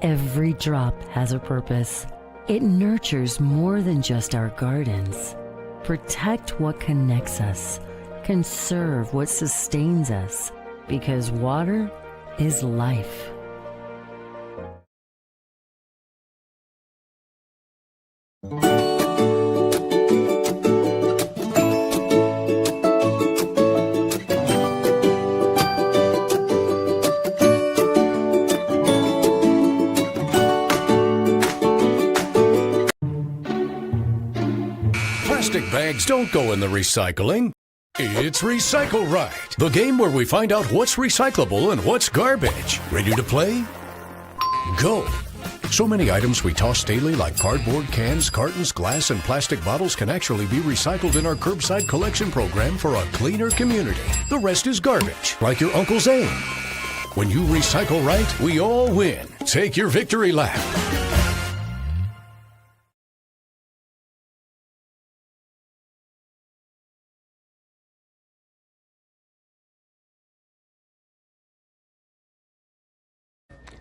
Every drop has a purpose. It nurtures more than just our gardens. Protect what connects us. Conserve what sustains us. Because water is life. Plastic bags don't go in the recycling. It's Recycle Right, the game where we find out what's recyclable and what's garbage. Ready to play? Go! So many items we toss daily like cardboard, cans, cartons, glass, and plastic bottles can actually be recycled in our curbside collection program for a cleaner community. The rest is garbage, like your uncle's aim. When you recycle right, we all win. Take your victory lap.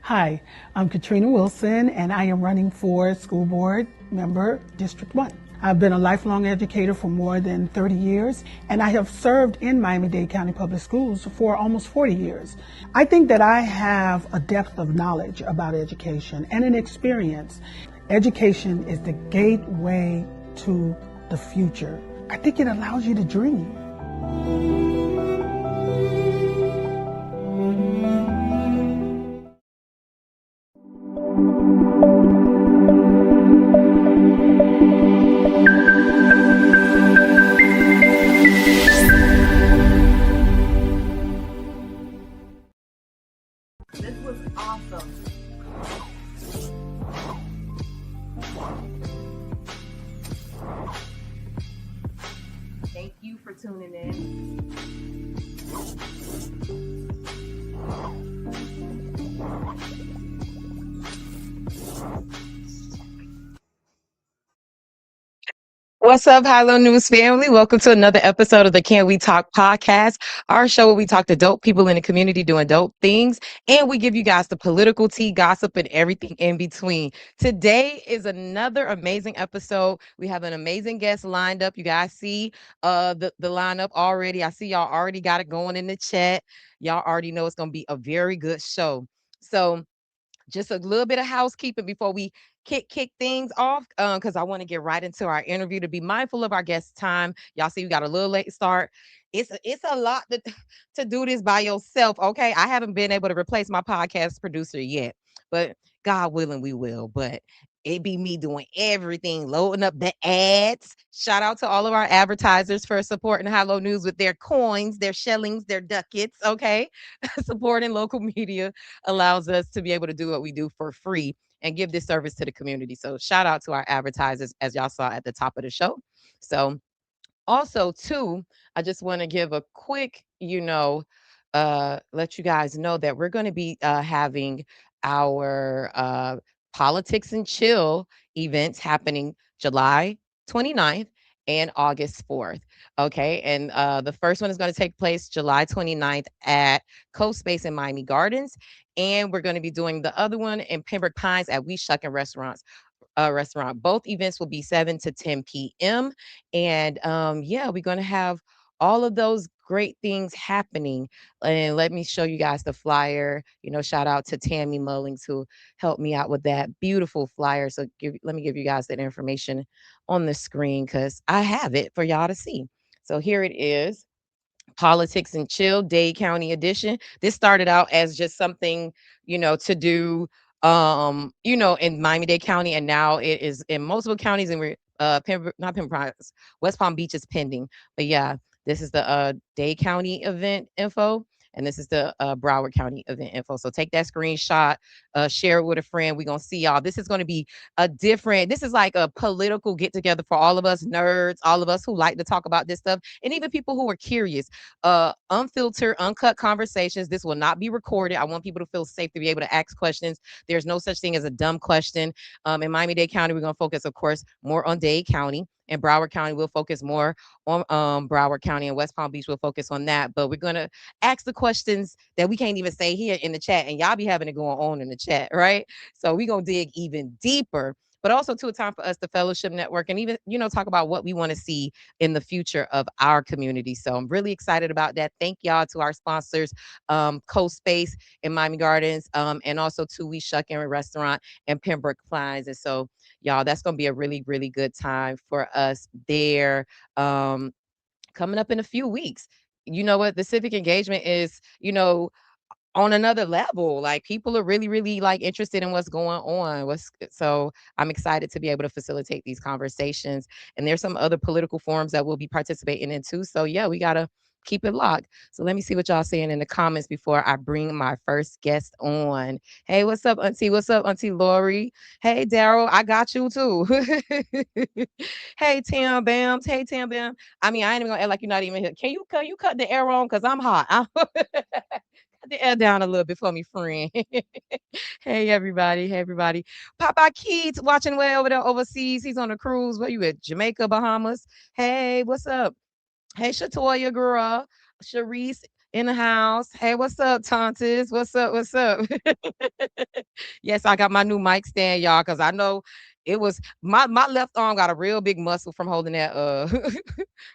Hi, I'm Katrina Wilson, and I am running for School Board Member District 1. I've been a lifelong educator for more than 30 years, and I have served in Miami-Dade County Public Schools for almost 40 years. I think that I have a depth of knowledge about education and an experience. Education is the gateway to the future. I think it allows you to dream. This was awesome. Thank you for tuning in. What's up, Hilo News family? Welcome to another episode of the Can We Talk podcast, our show where we talk to dope people in the community doing dope things, and we give you guys the political tea, gossip, and everything in between. Today is another amazing episode. We have an amazing guest lined up. You guys see the lineup already. I see y'all already got it going in the chat. Y'all already know it's going to be a very good show. So just a little bit of housekeeping before we kick things off, because I want to get right into our interview. To be mindful of our guest time. Y'all see we got a little late start. It's a lot to do this by yourself. Okay, I haven't been able to replace my podcast producer yet, but God willing, we will. But it be me doing everything, loading up the ads. Shout out to all of our advertisers for supporting Hilo News with their coins, their shillings, their ducats. Okay, supporting local media allows us to be able to do what we do for free and give this service to the community. So shout out to our advertisers, as y'all saw at the top of the show. So also too, I just want to give a quick, let you guys know that we're going to be having our Politics and Chill events happening July 29th and August 4th. Okay. And the first one is going to take place July 29th at Coast Space in Miami Gardens. And we're going to be doing the other one in Pembroke Pines at We Shuckin' Restaurant. Both events will be 7 to 10 p.m. And we're going to have all of those great things happening. And let me show you guys the flyer. Shout out to Tammy Mullings who helped me out with that beautiful flyer. So let me give you guys that information on the screen because I have it for y'all to see. So here it is. Politics and Chill Dade County edition. This started out as just something, to do, in Miami-Dade County, and now it is in multiple counties, and we're not Pembroke, West Palm Beach is pending. But yeah, this is the Dade County event info. And this is the Broward County event info. So take that screenshot, share it with a friend. We're going to see y'all. This is going to be this is like a political get together for all of us nerds, all of us who like to talk about this stuff, and even people who are curious. Unfiltered, uncut conversations. This will not be recorded. I want people to feel safe to be able to ask questions. There's no such thing as a dumb question. In Miami-Dade County, we're going to focus, of course, more on Dade County. In Broward County, we'll focus more on Broward County, and West Palm Beach will focus on that. But we're going to ask the questions that we can't even say here in the chat, and y'all be having it going on in the chat, right? So we're going to dig even deeper, but also to a time for us to fellowship network and even, talk about what we want to see in the future of our community. So I'm really excited about that. Thank y'all to our sponsors, Coast Space in Miami Gardens, and also to We Shuckin' Restaurant and Pembroke Pines. And so, y'all, that's going to be a really, really good time for us there. Coming up in a few weeks. You know what? The civic engagement is, on another level. Like people are really, really like interested in what's going on. So I'm excited to be able to facilitate these conversations. And there's some other political forums that we'll be participating in too. So yeah, we gotta keep it locked. So let me see what y'all saying in the comments before I bring my first guest on. Hey, what's up, Auntie? What's up, Auntie Lori? Hey, Daryl, I got you too. Hey, Tim Bam. Hey, Tim Bam. I mean, I ain't even gonna act like you're not even here. Can you cut the air on? Cause I'm hot. Cut the air down a little bit for me, friend. Hey everybody. Hey everybody. Papa Keats watching way over there overseas. He's on a cruise. Where you at? Jamaica, Bahamas. Hey, what's up? Hey, Shatoya girl. Sharice in the house. Hey, what's up, Tontis? What's up? What's up? Yes, I got my new mic stand, y'all, because I know it was my left arm got a real big muscle from holding that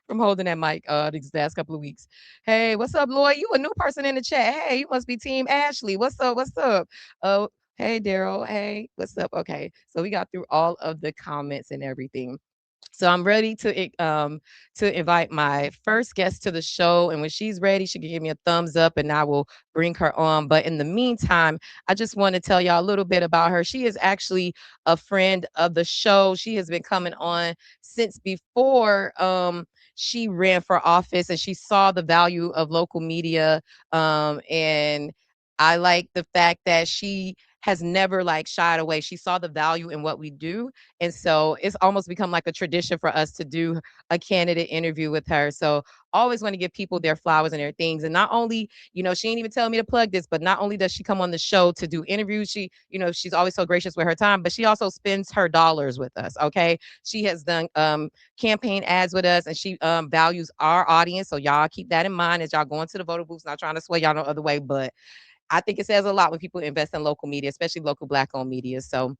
from holding that mic these last couple of weeks. Hey, what's up, Lloyd? You a new person in the chat. Hey, you must be Team Ashley. What's up? What's up? Oh, hey, Daryl. Hey, what's up? Okay, so we got through all of the comments and everything. So I'm ready to invite my first guest to the show, and when she's ready, she can give me a thumbs up, and I will bring her on. But in the meantime, I just want to tell y'all a little bit about her. She is actually a friend of the show. She has been coming on since before she ran for office, and she saw the value of local media. And I like the fact that she has never like shied away. She saw the value in what we do, and so it's almost become like a tradition for us to do a candidate interview with her. So always want to give people their flowers and their things. And not only, she ain't even telling me to plug this, but not only does she come on the show to do interviews, she's always so gracious with her time, but she also spends her dollars with us. Okay. She has done campaign ads with us, and she values our audience. So y'all keep that in mind as y'all go into the voter booths. Not trying to sway y'all no other way, but I think it says a lot when people invest in local media, especially local Black-owned media. So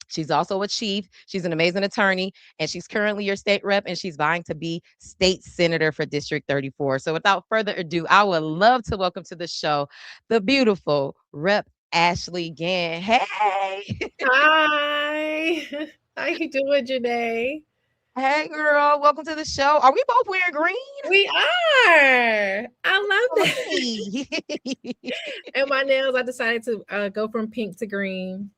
she's also a chief. She's an amazing attorney, and she's currently your state rep, and she's vying to be state senator for District 34. So without further ado, I would love to welcome to the show the beautiful Rep. Ashley Gantt. Hey. Hi. How you doing, Janae? Hey, girl. Welcome to the show. Are we both wearing green? We are. I love that. And my nails, I decided to go from pink to green.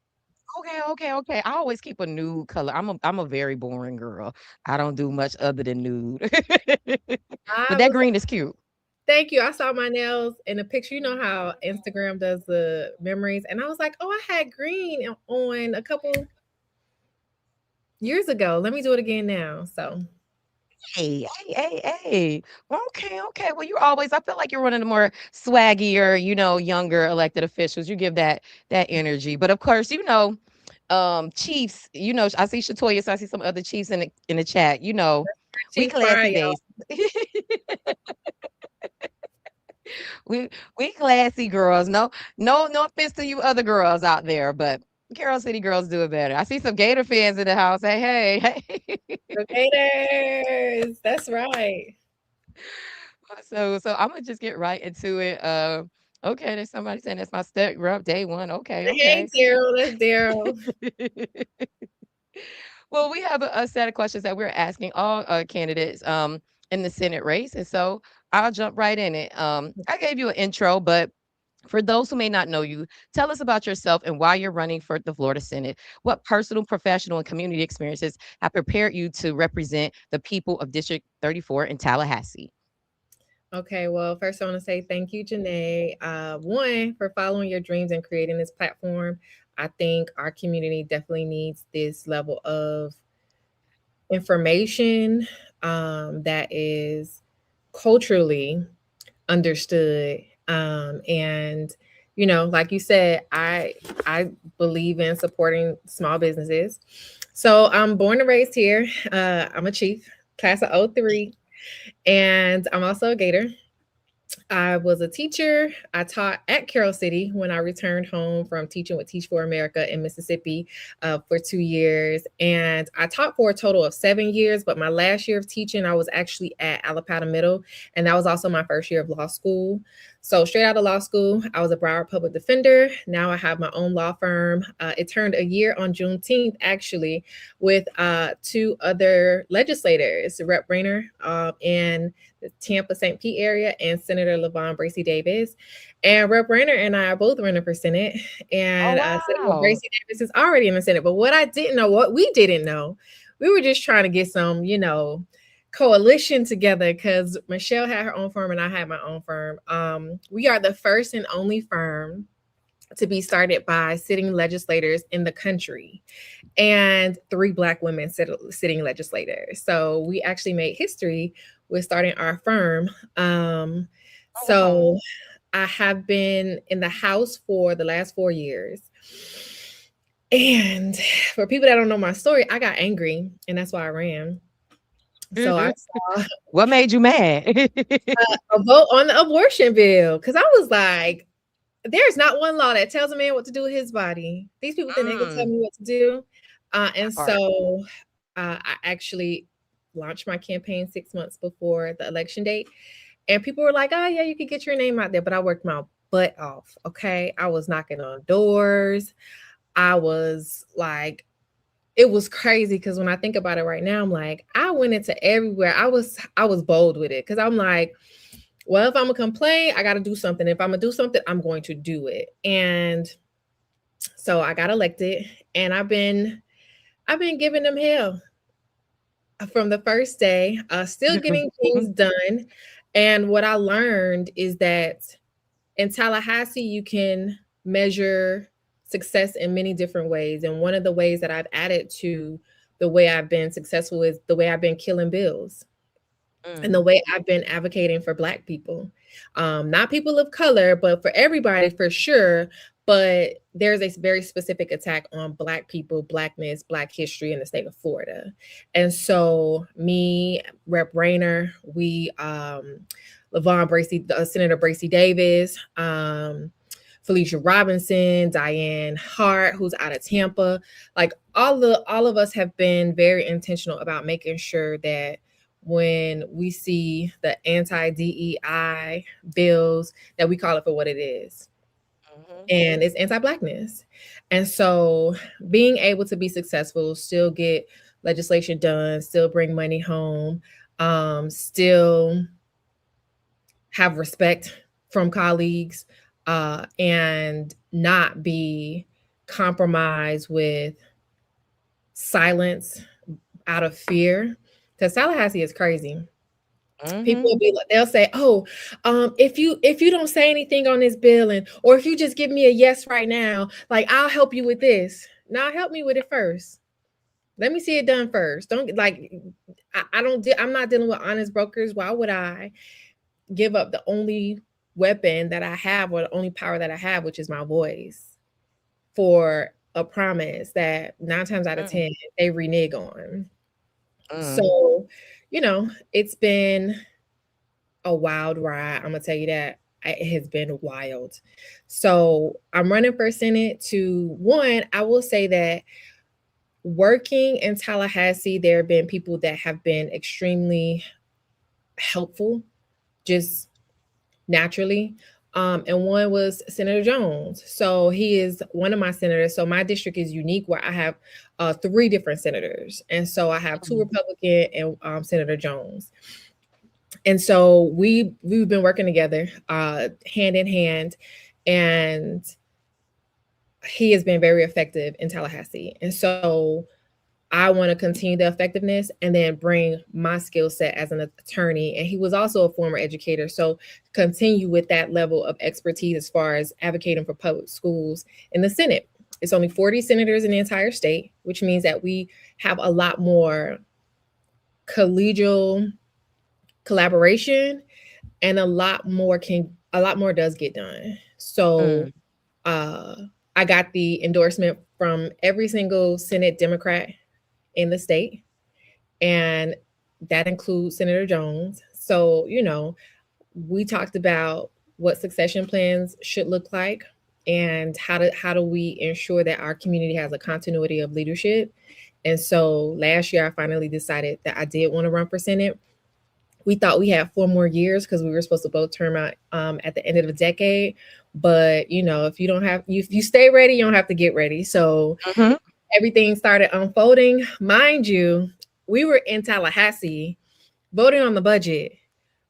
Okay. I always keep a nude color. I'm a very boring girl. I don't do much other than nude. But that green is cute. Thank you. I saw my nails in a picture. You know how Instagram does the memories, and I was like, "Oh, I had green on a couple years ago. Let me do it again now." So, Hey. Okay. Well, I feel like you're one of the more swaggier, younger elected officials. You give that energy. But of course, chiefs, I see Shatoya, so I see some other chiefs in the chat. We Chief classy Fry, days. We classy girls. No offense to you other girls out there, but Carroll City girls do it better. I see some Gator fans in the house. Hey. the Gators. That's right. So I'm gonna just get right into it. Okay, there's somebody saying that's my step rep day one. Hey, Okay. Daryl. That's Daryl. Well, we have a set of questions that we're asking all candidates in the Senate race, and so I'll jump right in it. I gave you an intro, but for those who may not know you, tell us about yourself and why you're running for the Florida Senate. What personal, professional, and community experiences have prepared you to represent the people of District 34 in Tallahassee? Okay, well, first I want to say thank you, Janae. One, for following your dreams and creating this platform. I think our community definitely needs this level of information that is culturally understood. And like you said, I believe in supporting small businesses. So I'm born and raised here. I'm a chief, class of 03. And I'm also a Gator. I was a teacher. I taught at Carroll City when I returned home from teaching with Teach for America in Mississippi for 2 years. And I taught for a total of 7 years, but my last year of teaching, I was actually at Alapata Middle. And that was also my first year of law school. So straight out of law school, I was a Broward public defender. Now I have my own law firm. It turned a year on Juneteenth, actually, with 2 other legislators, Rep. Rayner and the Tampa St. Pete area, and Senator LaVon Bracy Davis. And Rep. Rayner and I are both running for Senate. And Senator Bracy Davis is already in the Senate. But what we didn't know, we were just trying to get some, coalition together because Michelle had her own firm and I had my own firm. We are the first and only firm to be started by sitting legislators in the country, and 3 Black women sitting legislators. So we actually made history with starting our firm. So I have been in the House for the last 4 years. And for people that don't know my story, I got angry, and that's why I ran. So I saw what made you mad? a vote on the abortion bill, because I was like, there's not one law that tells a man what to do with his body. These people think they can tell me what to do. So I actually launched my campaign 6 months before the election date. And people were like, oh, yeah, you could get your name out there. But I worked my butt off, okay? I was knocking on doors. I was like, it was crazy because when I think about it right now, I'm like, I went into everywhere. I was bold with it because I'm like, well, if I'm gonna complain, I got to do something. If I'm gonna do something, I'm going to do it. And so I got elected, and I've been giving them hell from the first day, still getting things done. And what I learned is that in Tallahassee, you can measure success in many different ways. And one of the ways that I've added to the way I've been successful is the way I've been killing bills. And the way I've been advocating for Black people, not people of color, but for everybody for sure. But there's a very specific attack on Black people, Blackness, Black history in the state of Florida. And so me, Rep. Rayner, we, LaVon Bracy, Senator Bracy Davis, Felicia Robinson, Diane Hart, who's out of Tampa, like all of us have been very intentional about making sure that when we see the anti-DEI bills, that we call it for what it is. And it's anti-Blackness. And so being able to be successful, still get legislation done, still bring money home, still have respect from colleagues, and not be compromised with silence out of fear. Because Tallahassee is crazy. People will be like, they'll say, oh, if you don't say anything on this bill, or if you just give me a yes right now, like I'll help you with this. Now help me with it first. Let me see it done first. Don't like, I'm not dealing with honest brokers. Why would I give up the only weapon that I have, or the only power that I have, which is my voice, for a promise that 9 times out of 10 they renege on? So, it's been a wild ride. I'm gonna tell you that. It has been wild. So I'm running for Senate one, I will say that working in Tallahassee, there have been people that have been extremely helpful, just naturally. And one was Senator Jones. So he is one of my senators. So my district is unique where I have 3 different senators. And so I have 2 Republican and Senator Jones. And so we've been working together hand in hand, and he has been very effective in Tallahassee. And so I want to continue the effectiveness and then bring my skill set as an attorney. And he was also a former educator. So continue with that level of expertise as far as advocating for public schools in the Senate. It's only 40 senators in the entire state, which means that we have a lot more collegial collaboration, and a lot more does get done. So I got the endorsement from every single Senate Democrat in the state, and that includes Senator Jones. So, we talked about what succession plans should look like and how do we ensure that our community has a continuity of leadership. And so last year I finally decided that I did want to run for Senate. We thought we had 4 more years because we were supposed to both term out at the end of the decade. But you know, if you stay ready, you don't have to get ready. So everything started unfolding. Mind you, we were in Tallahassee voting on the budget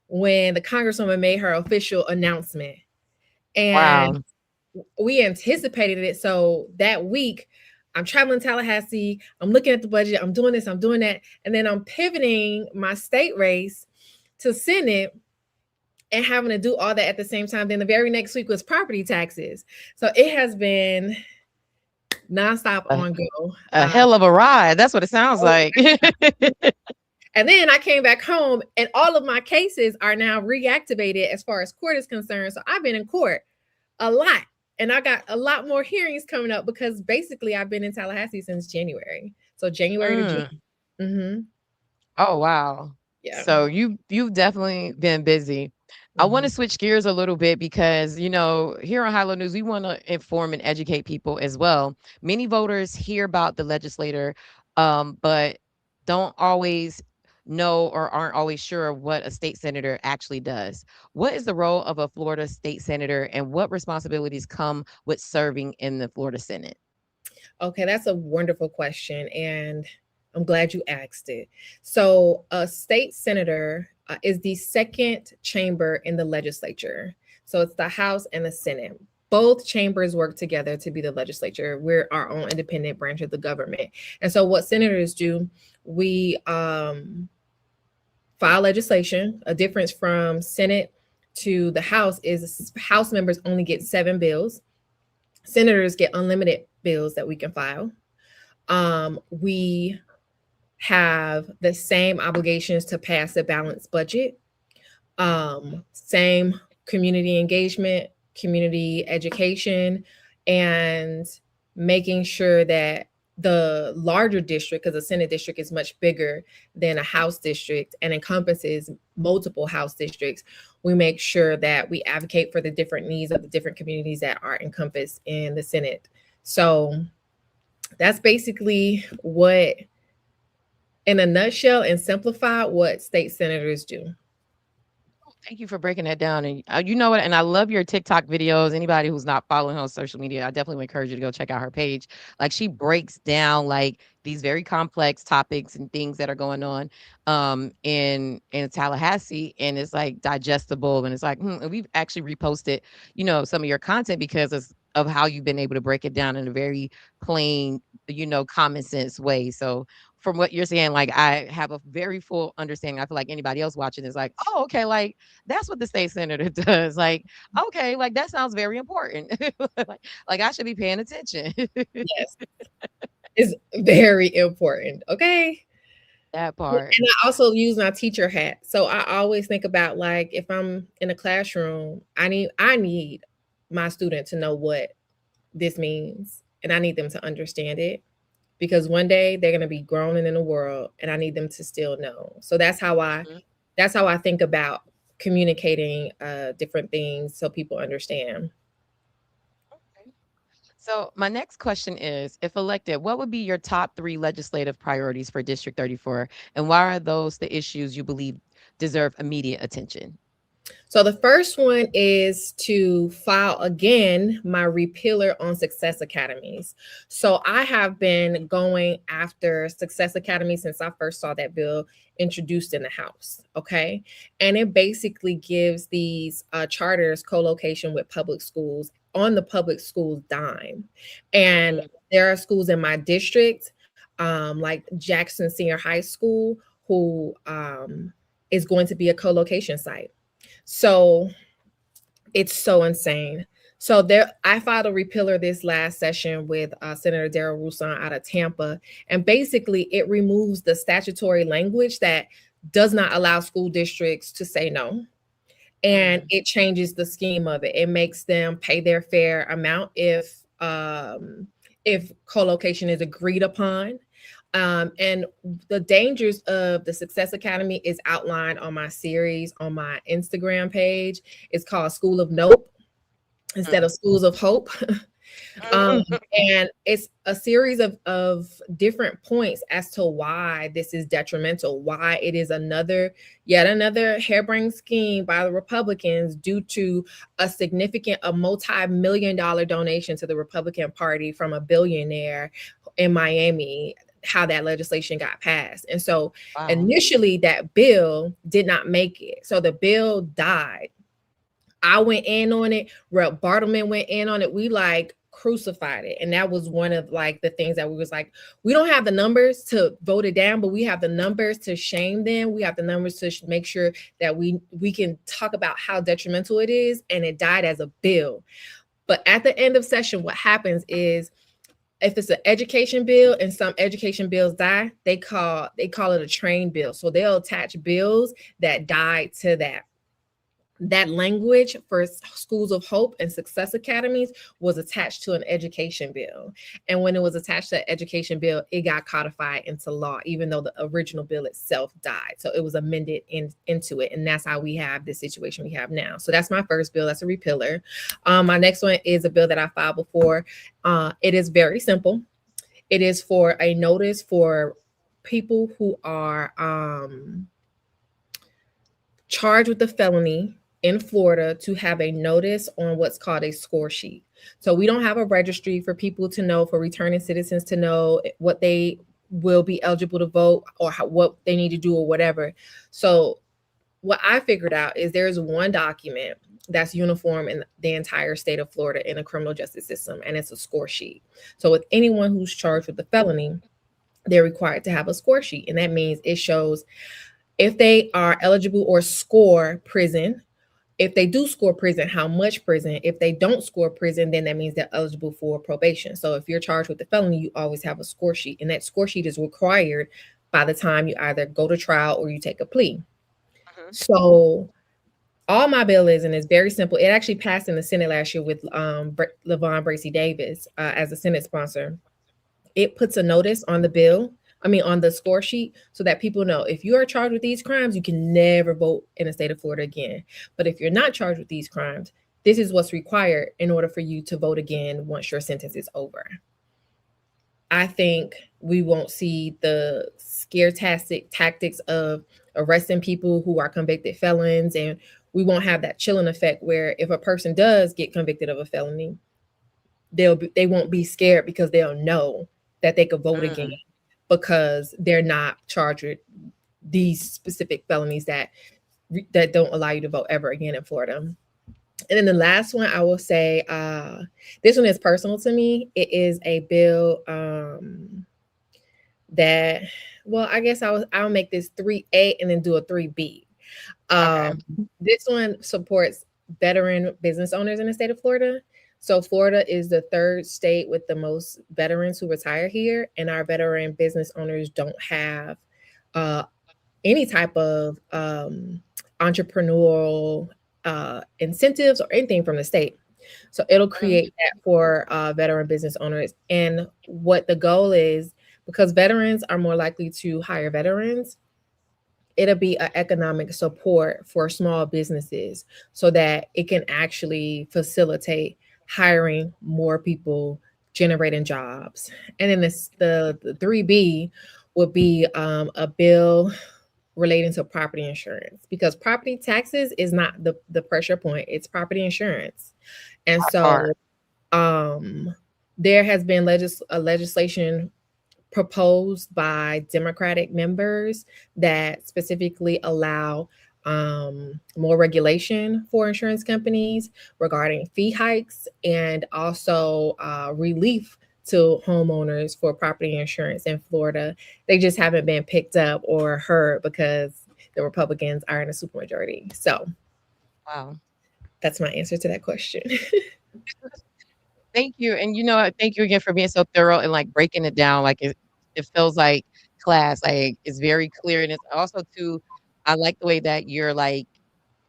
when the Congresswoman made her official announcement. And we anticipated it. So that week, I'm traveling to Tallahassee, I'm looking at the budget, I'm doing this, I'm doing that. And then I'm pivoting my state race to Senate and having to do all that at the same time. Then the very next week was property taxes. So it has been nonstop on go. A hell of a ride. That's what it sounds like. And then I came back home and all of my cases are now reactivated as far as court is concerned. So I've been in court a lot. And I got a lot more hearings coming up because basically I've been in Tallahassee since January. So January to June. Oh, wow. Yeah. So you've definitely been busy. I want to switch gears a little bit because, you know, here on High-Low News, we want to inform and educate people as well. Many voters hear about the legislator, but don't always know or aren't always sure of what a state senator actually does. What is the role of a Florida state senator and what responsibilities come with serving in the Florida Senate? Okay, that's a wonderful question. And I'm glad you asked it. So a state senator is the second chamber in the legislature. So it's the House and the Senate. Both chambers work together to be the legislature. We're our own independent branch of the government. And so what senators do, we file legislation. A difference from Senate to the House is House members only get 7 bills. Senators get unlimited bills that we can file. We have the same obligations to pass a balanced budget, same community engagement, community education, and making sure that the larger district, because the Senate district is much bigger than a House district and encompasses multiple House districts, we make sure that we advocate for the different needs of the different communities that are encompassed in the Senate. So that's basically what, in a nutshell and simplified, what state senators do. Thank you for breaking that down. And you know what? And I love your TikTok videos. Anybody who's not following her on social media, I definitely would encourage you to go check out her page. Like, she breaks down like these very complex topics and things that are going on in Tallahassee, and it's like digestible, and it's like and we've actually reposted, you know, some of your content because of how you've been able to break it down in a very plain, you know, common sense way. So from what you're saying, like, I have a very full understanding. I feel like anybody else watching is like, oh, okay, like that's what the state senator does. Like, okay, like that sounds very important. like I should be paying attention. Yes, it's very important. Okay. That part. And I also use my teacher hat. So I always think about, like, if I'm in a classroom, I need my student to know what this means, and I need them to understand it, because one day they're going to be grown and in the world, and I need them to still know. So that's how I think about communicating different things so people understand. Okay. So my next question is, if elected, what would be your top 3 legislative priorities for District 34? And why are those the issues you believe deserve immediate attention? So the first one is to file again my repealer on Success Academies. So I have been going after Success Academies since I first saw that bill introduced in the House. Okay. And it basically gives these charters co-location with public schools on the public school's dime. And there are schools in my district, like Jackson Senior High School, who is going to be a co-location site. So it's so insane. So I filed a repealer this last session with Senator Darrell Roussan out of Tampa. And basically it removes the statutory language that does not allow school districts to say no. And it changes the scheme of it. It makes them pay their fair amount if co-location is agreed upon. And the dangers of the Success Academy is outlined on my series on my Instagram page. It's called School of Nope instead of Schools of Hope. And it's a series of different points as to why this is detrimental, why it is yet another harebrained scheme by the Republicans due to a multi-million dollar donation to the Republican Party from a billionaire in Miami, how that legislation got passed. And so initially that bill did not make it. So the bill died. I went in on it. Rep. Bartleman went in on it. We like crucified it. And that was one of like the things that we was like, we don't have the numbers to vote it down, but we have the numbers to shame them. We have the numbers to make sure that we can talk about how detrimental it is. And it died as a bill. But at the end of session, what happens is if it's an education bill and some education bills die, they call it a train bill. So they'll attach bills that died to that. That language for Schools of Hope and Success Academies was attached to an education bill. And when it was attached to an education bill, it got codified into law, even though the original bill itself died. So it was amended into it. And that's how we have this situation we have now. So that's my first bill. That's a repealer. My next one is a bill that I filed before. It is very simple. It is for a notice for people who are charged with a felony in Florida to have a notice on what's called a score sheet. So we don't have a registry for people to know, for returning citizens to know what they will be eligible to vote or what they need to do or whatever. So what I figured out is there's one document that's uniform in the entire state of Florida in the criminal justice system, and it's a score sheet. So with anyone who's charged with a felony, they're required to have a score sheet. And that means it shows if they are eligible or score prison. If they do score prison, how much prison? If they don't score prison, then that means they're eligible for probation. So if you're charged with a felony, you always have a score sheet. And that score sheet is required by the time you either go to trial or you take a plea. So all my bill is, and it's very simple. It actually passed in the Senate last year with LaVon Bracy Davis as a Senate sponsor. It puts a notice on the bill. On the score sheet, so that people know if you are charged with these crimes, you can never vote in the state of Florida again. But if you're not charged with these crimes, this is what's required in order for you to vote again once your sentence is over. I think we won't see the scare tactics of arresting people who are convicted felons, and we won't have that chilling effect where if a person does get convicted of a felony, they won't be scared because they'll know that they could vote again, because they're not charged with these specific felonies that don't allow you to vote ever again in Florida. And then the last one, I will say, this one is personal to me. It is a bill that, well, I guess I'll make this 3A and then do a 3B. This one supports veteran business owners in the state of Florida. So Florida is the third state with the most veterans who retire here, and our veteran business owners don't have any type of entrepreneurial incentives or anything from the state. So it'll create that for veteran business owners. And what the goal is, because veterans are more likely to hire veterans, it'll be an economic support for small businesses so that it can actually facilitate hiring more people, generating jobs. And then the 3B would be a bill relating to property insurance, because property taxes is not the pressure point, it's property insurance. And so there has been legislation proposed by Democratic members that specifically allow more regulation for insurance companies regarding fee hikes, and also relief to homeowners for property insurance in Florida. They just haven't been picked up or heard because the Republicans are in a supermajority. So, wow, that's my answer to that question. Thank you. And thank you again for being so thorough and like breaking it down. Like it feels like class. Like it's very clear, and it's also too. I like the way that you're like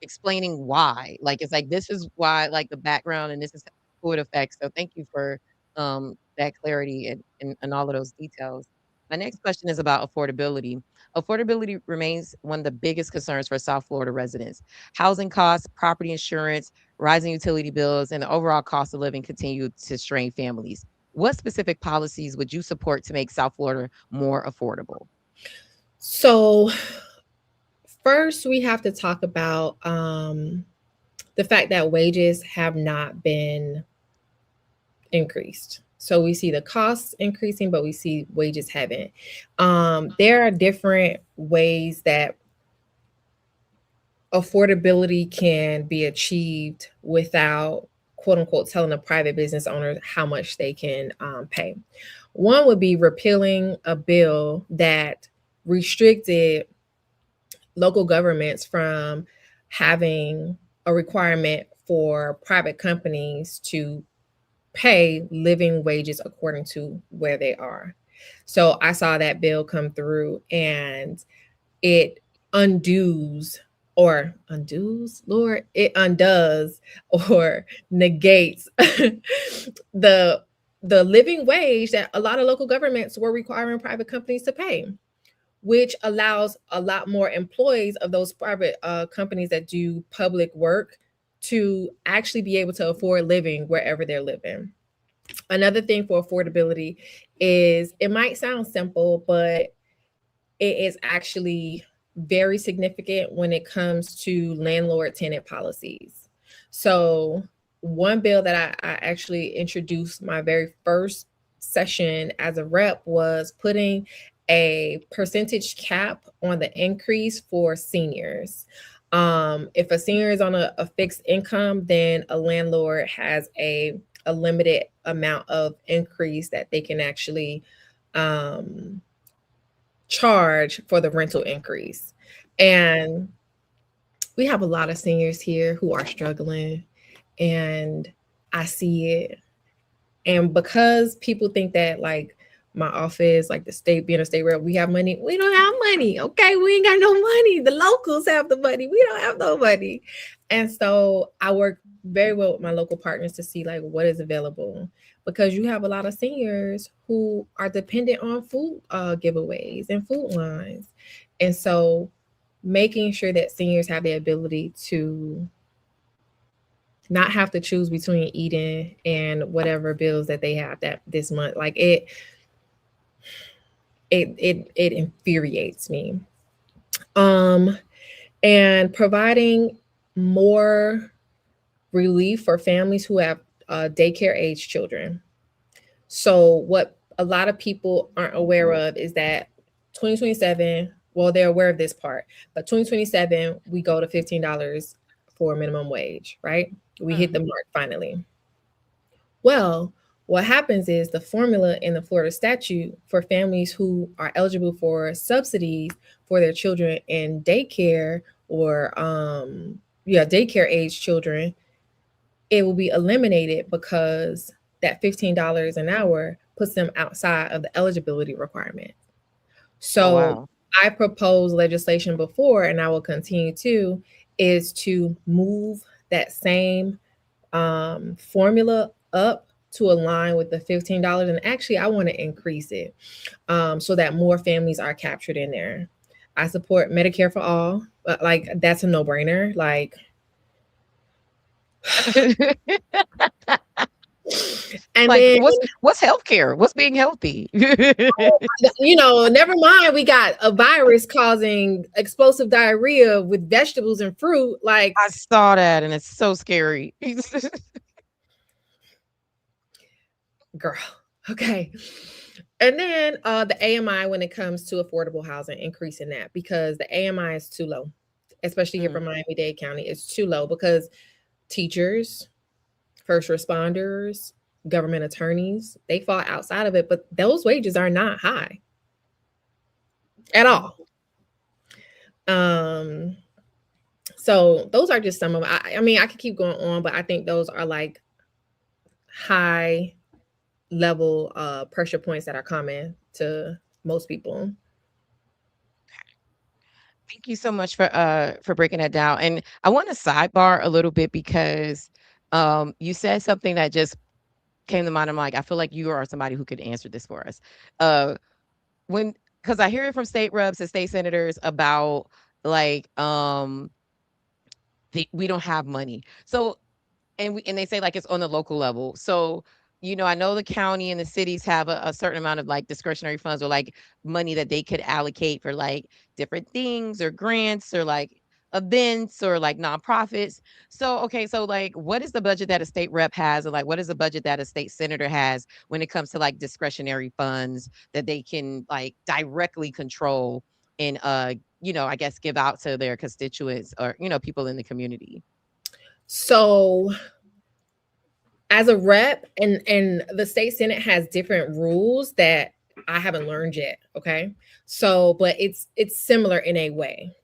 explaining why. Like it's like this is why, like the background, and this is who it affects. So thank you for that clarity and all of those details. My next question is about affordability. Affordability remains one of the biggest concerns for South Florida residents. Housing costs, property insurance, rising utility bills, and the overall cost of living continue to strain families. What specific policies would you support to make South Florida more affordable? So, first, we have to talk about the fact that wages have not been increased. So we see the costs increasing, but we see wages haven't. There are different ways that affordability can be achieved without, quote unquote, telling a private business owner how much they can pay. One would be repealing a bill that restricted local governments from having a requirement for private companies to pay living wages according to where they are. So I saw that bill come through, and it Lord, it undoes or negates the the living wage that a lot of local governments were requiring private companies to pay, which allows a lot more employees of those private companies that do public work to actually be able to afford living wherever they're living. Another thing for affordability is, it might sound simple, but it is actually very significant when it comes to landlord tenant policies. So, one bill that I actually introduced my very first session as a rep was putting a percentage cap on the increase for seniors. If a senior is on a fixed income, then a landlord has a limited amount of increase that they can actually charge for the rental increase. And we have a lot of seniors here who are struggling, and I see it. And because people think that, like, my office, like the state, being a state rep, we have money. We don't have money. Okay. We ain't got no money. The locals have the money. We don't have no money. And so I work very well with my local partners to see, like, what is available, because you have a lot of seniors who are dependent on food giveaways and food lines. And so making sure that seniors have the ability to not have to choose between eating and whatever bills that they have that this month, like it infuriates me. And providing more relief for families who have daycare age children. So what a lot of people aren't aware of is that 2027, well, they're aware of this part, but 2027, we go to $15 for minimum wage, right? We hit the mark finally. Well, what happens is the formula in the Florida statute for families who are eligible for subsidies for their children in daycare or daycare age children, it will be eliminated because that $15 an hour puts them outside of the eligibility requirement. So wow. I proposed legislation before, and I will continue to, is to move that same formula up to align with the $15. And actually, I want to increase it so that more families are captured in there. I support Medicare for all, but like, that's a no-brainer. Like, and Like, then, what's healthcare? What's being healthy? never mind, we got a virus causing explosive diarrhea with vegetables and fruit. Like, I saw that, and it's so scary. girl, okay. And then the AMI, when it comes to affordable housing, increasing that, because the AMI is too low, especially here from Miami-Dade County. It's too low because teachers, first responders, government attorneys, they fall outside of it, but those wages are not high at all. So those are just some of, I mean, I could keep going on, but I think those are like high level pressure points that are common to most people. Thank you so much for breaking that down. And I want to sidebar a little bit because you said something that just came to mind. I'm like, I feel like you are somebody who could answer this for us. because I hear it from state reps and state senators about like we don't have money. So and they say like it's on the local level. So, I know the county and the cities have a certain amount of like discretionary funds or like money that they could allocate for like different things or grants or like events or like nonprofits. So, okay, so like what is the budget that a state rep has, or like what is the budget that a state senator has when it comes to like discretionary funds that they can like directly control and I guess give out to their constituents or people in the community? So as a rep, and the state senate has different rules that I haven't learned yet. Okay. So, but it's similar in a way.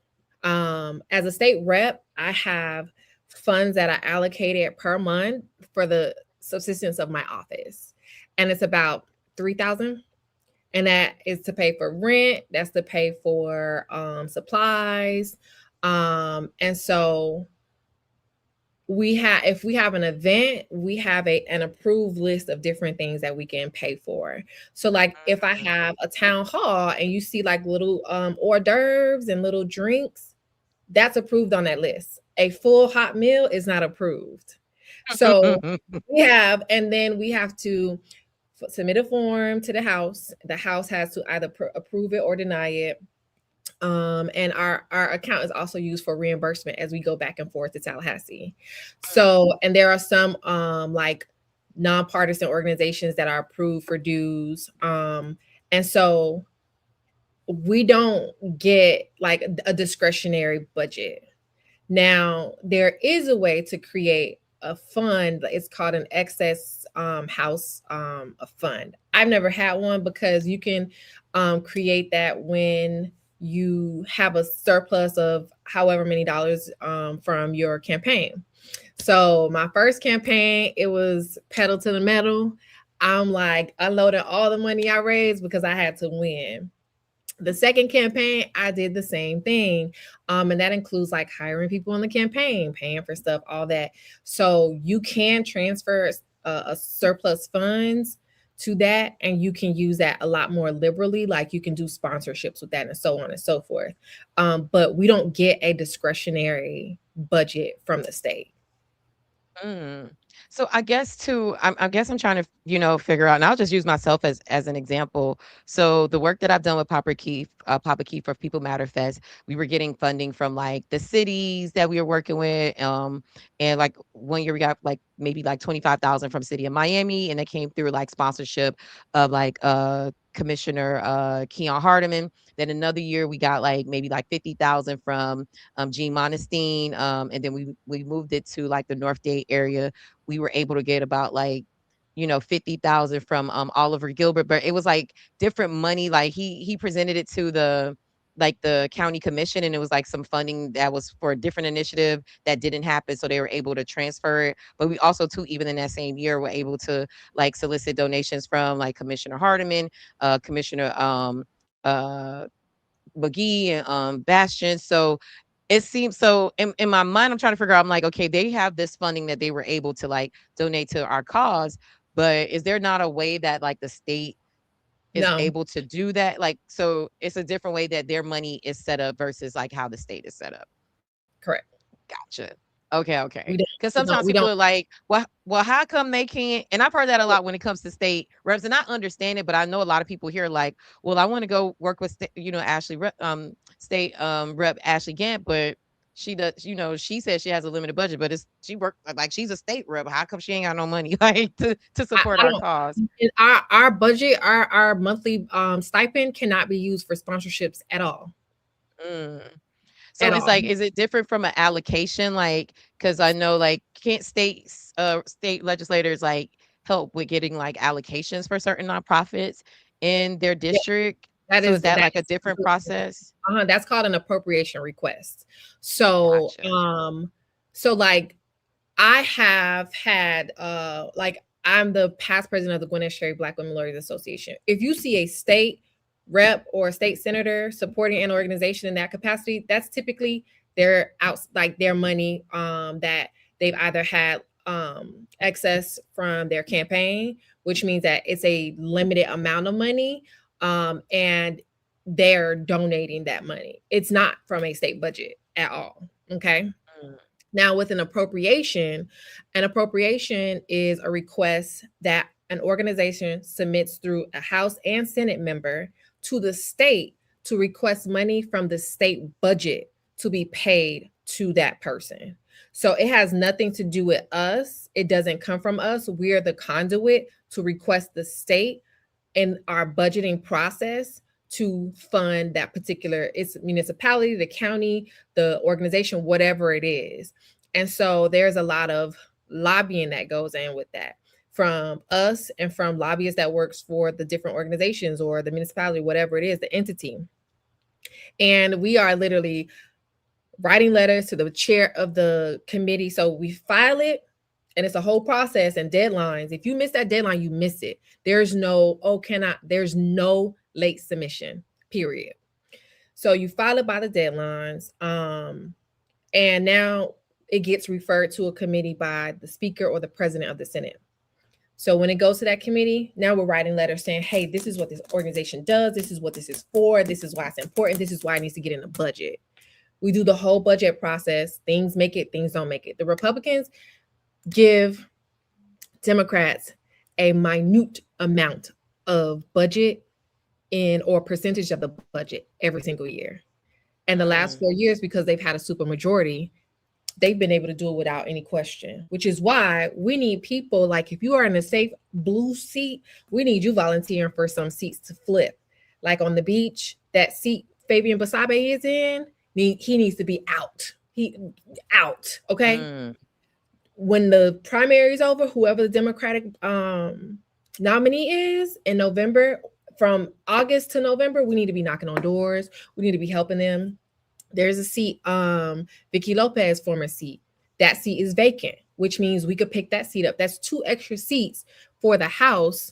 As a state rep, I have funds that are allocated per month for the subsistence of my office. And it's about 3,000. And that is to pay for rent, that's to pay for supplies. And so if we have an event, we have an approved list of different things that we can pay for. So like if I have a town hall and you see like little hors d'oeuvres and little drinks, that's approved on that list. A full hot meal is not approved. So and then we have to submit a form to the house. The house has to either approve it or deny it. And our account is also used for reimbursement as we go back and forth to Tallahassee. So, and there are some like nonpartisan organizations that are approved for dues. And so we don't get like a discretionary budget. Now, there is a way to create a fund. It's called an excess house fund. I've never had one because you can create that when you have a surplus of however many dollars from your campaign. So my first campaign, it was pedal to the metal. I'm like unloading all the money I raised because I had to win. The second campaign, I did the same thing. And that includes like hiring people in the campaign, paying for stuff, all that. So you can transfer a surplus funds to that, and you can use that a lot more liberally. Like you can do sponsorships with that and so on and so forth. But we don't get a discretionary budget from the state. So I guess I guess I'm trying to, figure out, and I'll just use myself as an example. So the work that I've done with Papa Keith for People Matter Fest, we were getting funding from like the cities that we were working with. And like one year we got like maybe like 25,000 from city of Miami, and it came through like sponsorship of like Commissioner Keon Hardeman. Then another year we got like maybe like 50,000 from Gene Monestine. And then we moved it to like the North Dade area. We were able to get about like 50,000 from Oliver Gilbert, but it was like different money. Like he presented it to the county commission, and it was like some funding that was for a different initiative that didn't happen, so they were able to transfer it. But we also too, even in that same year, were able to like solicit donations from like Commissioner Hardeman, Commissioner McGee, and Bastion. So it seems, so in my mind, I'm trying to figure out, I'm like, okay, they have this funding that they were able to like donate to our cause, but is there not a way that like the state is No, able to do that? Like, so it's a different way that their money is set up versus like how the state is set up. correct. Gotcha. Okay. We don't, Because we don't, sometimes we people don't. are like, well, how come they can't? And I've heard that a lot when it comes to state reps, and I understand it, but I know a lot of people here like, well, I want to go work with state rep Ashley Gantt, but she does, she says she has a limited budget, but she worked like she's a state rep. How come she ain't got no money like to support I our don't. cause? Our budget, our monthly stipend cannot be used for sponsorships at all. Mm. So At it's all. like, is it different from an allocation? Like, because I know like can't state legislators like help with getting like allocations for certain nonprofits in their Yeah, district? that So is is that that like a different is process? that's called an appropriation request. So Gotcha. like I have had like I'm the past president of the Gwinnett Sherry Black Women Lawyers Association. If you see a state rep or a state senator supporting an organization in that capacity, that's typically their their money that they've either had excess from their campaign, which means that it's a limited amount of money, and they're donating that money. It's not from a state budget at all. Okay. Now, with an appropriation is a request that an organization submits through a House and Senate member to the state to request money from the state budget to be paid to that person. So it has nothing to do with us. It doesn't come from us. We're the conduit to request the state in our budgeting process to fund that particular, it's municipality, the county, the organization, whatever it is. And so there's a lot of lobbying that goes in with that from us and from lobbyists that works for the different organizations or the municipality, whatever it is, the entity. And we are literally writing letters to the chair of the committee. So we file it, and it's a whole process and deadlines. If you miss that deadline, you miss it. There's no, there's no late submission, period. So you file it by the deadlines. And now it gets referred to a committee by the speaker or the president of the Senate. So when it goes to that committee, now we're writing letters saying, hey, this is what this organization does. This is what this is for. This is why it's important. This is why it needs to get in the budget. We do the whole budget process. Things make it, things don't make it. The Republicans give Democrats a minute amount of budget or percentage of the budget every single year. And the last 4 years, because they've had a supermajority, they've been able to do it without any question, which is why we need people like, if you are in a safe blue seat, we need you volunteering for some seats to flip. Like on the beach, that seat Fabian Basabe is in, he needs to be out. Out, okay? When the primary is over, whoever the Democratic nominee is in November, from August to November, we need to be knocking on doors. We need to be helping them. There's a seat, Vicky Lopez, former seat. That seat is vacant, which means we could pick that seat up. That's 2 extra seats for the House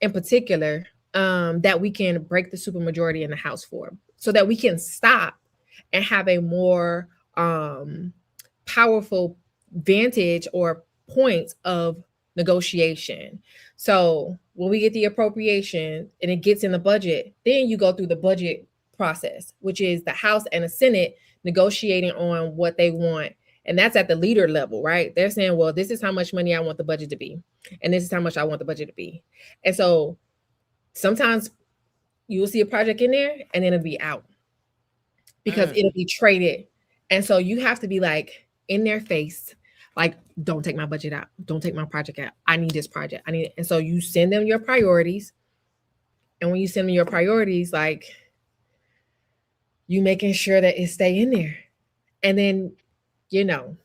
in particular, that we can break the supermajority in the House for, so that we can stop and have a more powerful vantage or points of negotiation. So when we get the appropriation and it gets in the budget, then you go through the budget process, which is the House and the Senate negotiating on what they want. And that's at the leader level, right? They're saying, well, this is how much money I want the budget to be. And this is how much I want the budget to be. And so sometimes you'll see a project in there and then it'll be out because it'll be traded. And so you have to be like in their face, like, don't take my budget out. Don't take my project out. I need this project. I need it. And so you send them your priorities. And when you send them your priorities, like, you making sure that it stay in there. And then, you know,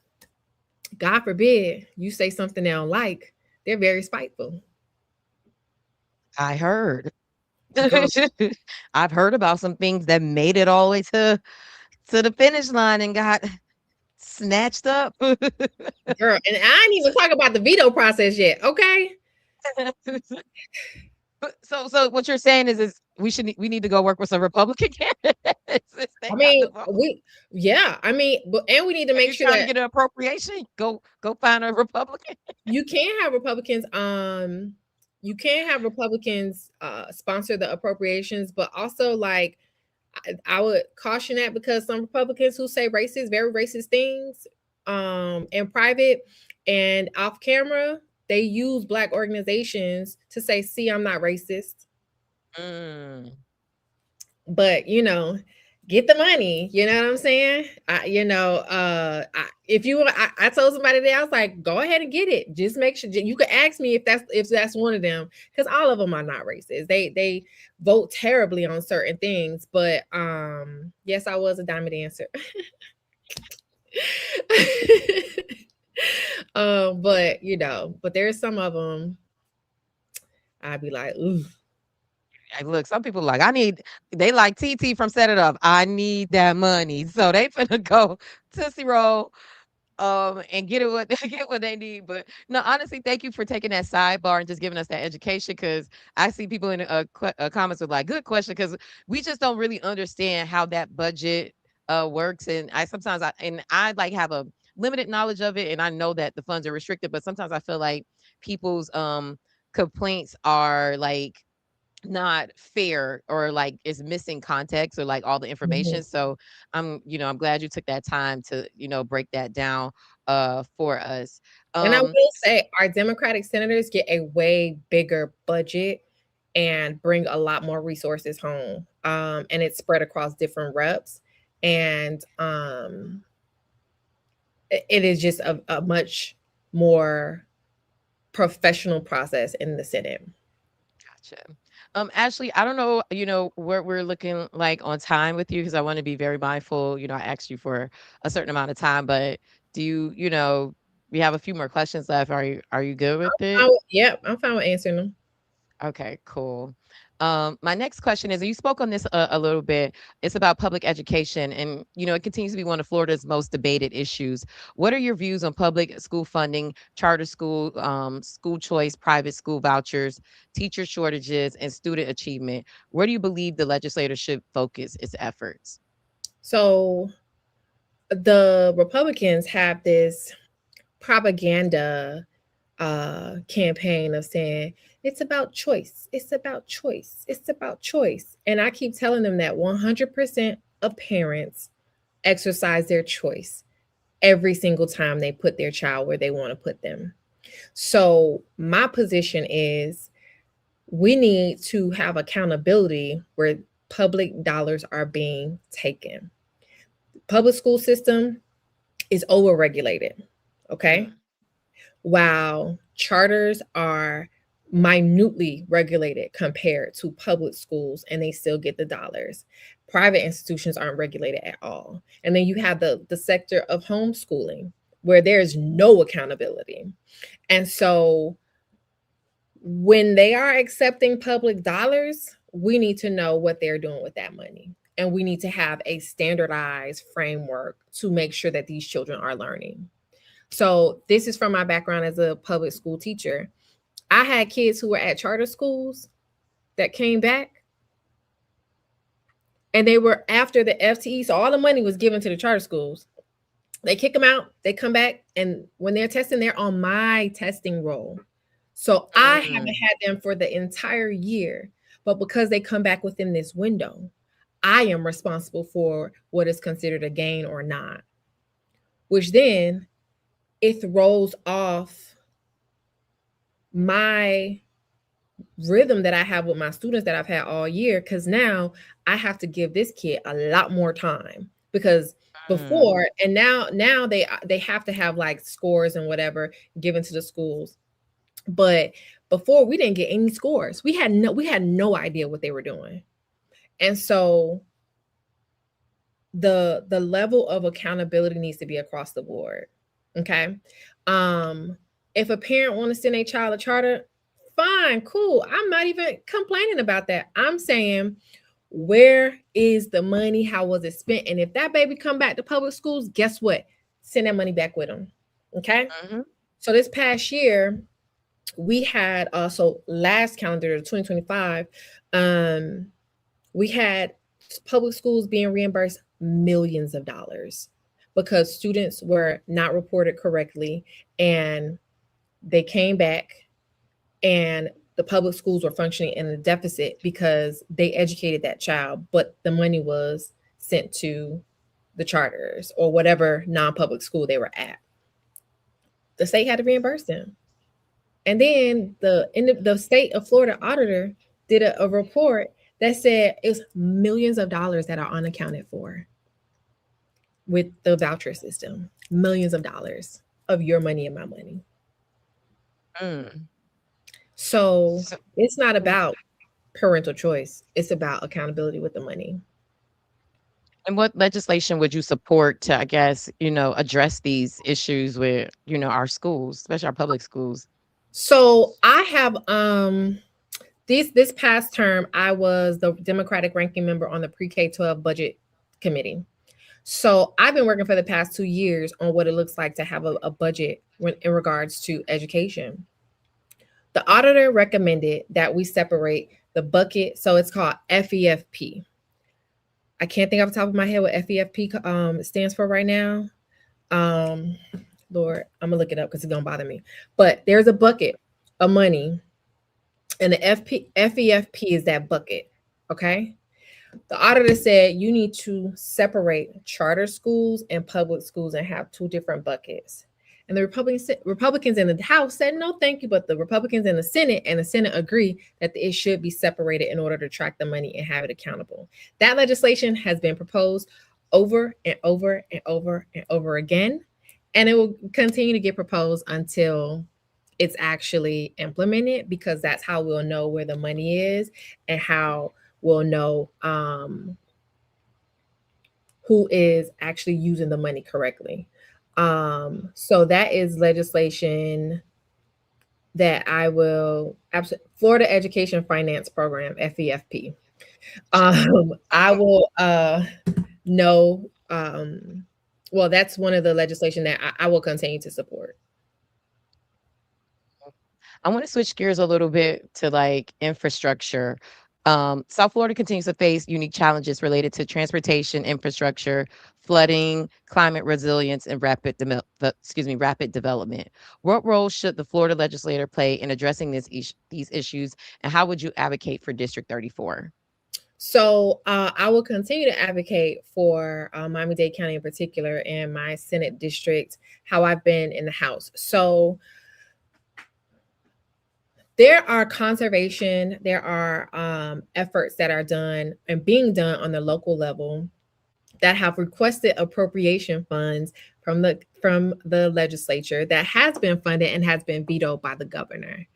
God forbid you say something they don't like, they're very spiteful. I heard. I've heard about some things that made it all the way to the finish line and got snatched up. Girl, and I ain't even talk about the veto process yet, okay? So what you're saying is we need to go work with some Republican candidates. I mean, we need to make sure that to get an appropriation. Go find a Republican. You can't have Republicans. You can't have Republicans sponsor the appropriations, but also like I would caution that because some Republicans who say very racist things in private and off camera, they use Black organizations to say, see, I'm not racist. But, you know, get the money. You know what I'm saying? I told somebody that I was like, go ahead and get it. Just make sure you can ask me if that's one of them, because all of them are not racist. They vote terribly on certain things. But yes, I was a diamond dancer. But there's some of them I'd be like, ooh. Look, some people like they like TT from Set It Up. I need that money. So they finna go Tootsie Roll and get what they need. But no, honestly, thank you for taking that sidebar and just giving us that education, because I see people in comments with like, good question, because we just don't really understand how that budget works. And I like have a limited knowledge of it, and I know that the funds are restricted, but sometimes I feel like people's complaints are like not fair, or like it's missing context, or like all the Mhm. information. So I'm glad you took that time to, break that down for us. And I Um will say our Democratic senators get a way bigger budget and bring a lot more resources home. And it's spread across different reps. And it is just a much more professional process in the Senate. Gotcha. Ashley, I don't know, where we're looking like on time with you, because I want to be very mindful. I asked you for a certain amount of time, but do we have a few more questions left. Are you good with it? Yep, I'm fine with answering them. Okay, cool. My next question is, you spoke on this a little bit. It's about public education, and it continues to be one of Florida's most debated issues. What are your views on public school funding, charter school, school choice, private school vouchers, teacher shortages, and student achievement? Where do you believe the legislator should focus its efforts? So the Republicans have this propaganda campaign of saying it's about choice, it's about choice, it's about choice. And I keep telling them that 100% of parents exercise their choice every single time they put their child where they want to put them. So my position is we need to have accountability where public dollars are being taken. Public school system is overregulated. Okay. Mm, While charters are minutely regulated compared to public schools and they still get the dollars. Private institutions aren't regulated at all. And then you have the sector of homeschooling where there's no accountability. And so when they are accepting public dollars, we need to know what they're doing with that money. And we need to have a standardized framework to make sure that these children are learning. So, this is from my background as a public school teacher. I had kids who were at charter schools that came back and they were after the FTE. So, all the money was given to the charter schools. They kick them out, they come back, and when they're testing, they're on my testing roll. So, I haven't mm, had them for the entire year, but because they come back within this window, I am responsible for what is considered a gain or not, which then it throws off my rhythm that I have with my students that I've had all year, because now I have to give this kid a lot more time, because mm. before and now they have to have like scores and whatever given to the schools. But before we didn't get any scores. We had no idea what they were doing. And so the level of accountability needs to be across the board. Okay. If a parent want to send a child a charter, fine, cool. I'm not even complaining about that. I'm saying, where is the money? How was it spent? And if that baby come back to public schools, guess what? Send that money back with them. Okay. Mhm. So this past year, we had also last calendar 2025, we had public schools being reimbursed millions of dollars because students were not reported correctly, and they came back and the public schools were functioning in a deficit because they educated that child, but the money was sent to the charters or whatever non-public school they were at. The state had to reimburse them. And then the state of Florida auditor did a report that said it's millions of dollars that are unaccounted for with the voucher system. Millions of dollars of your money and my money. Mm. So So, it's not about parental choice. It's about accountability with the money. and what legislation would you support to, I guess, address these issues with, our schools, especially our public schools? So I have this past term, I was the Democratic ranking member on the pre-K 12 budget committee. So I've been working for the past 2 years on what it looks like to have a budget in regards to education. The auditor recommended that we separate the bucket. So it's called FEFP. I can't think off the top of my head what FEFP stands for right now. Um, Lord, I'm gonna look it up because it's gonna bother me. But there's a bucket of money And the FEFP is that bucket. Okay. The auditor said you need to separate charter schools and public schools and have two different buckets. And the Republicans in the House said, no, thank you. But the Republicans in the Senate agree that it should be separated in order to track the money and have it accountable. That legislation has been proposed over and over and over and over again. And it will continue to get proposed until it's actually implemented, because that's how we'll know where the money is and how we'll know who is actually using the money correctly. So that is legislation that I will Florida Education Finance Program, FEFP. I will know. Well, that's one of the legislation that I will continue to support. I want to switch gears a little bit to like infrastructure. South Florida continues to face unique challenges related to transportation, infrastructure, flooding, climate resilience, and rapid development. What role should the Florida legislator play in addressing these issues, and how would you advocate for District 34? So I will continue to advocate for Miami-Dade County in particular and my Senate district, how I've been in the House. So there are efforts that are done and being done on the local level that have requested appropriation funds from the legislature that has been funded and has been vetoed by the governor.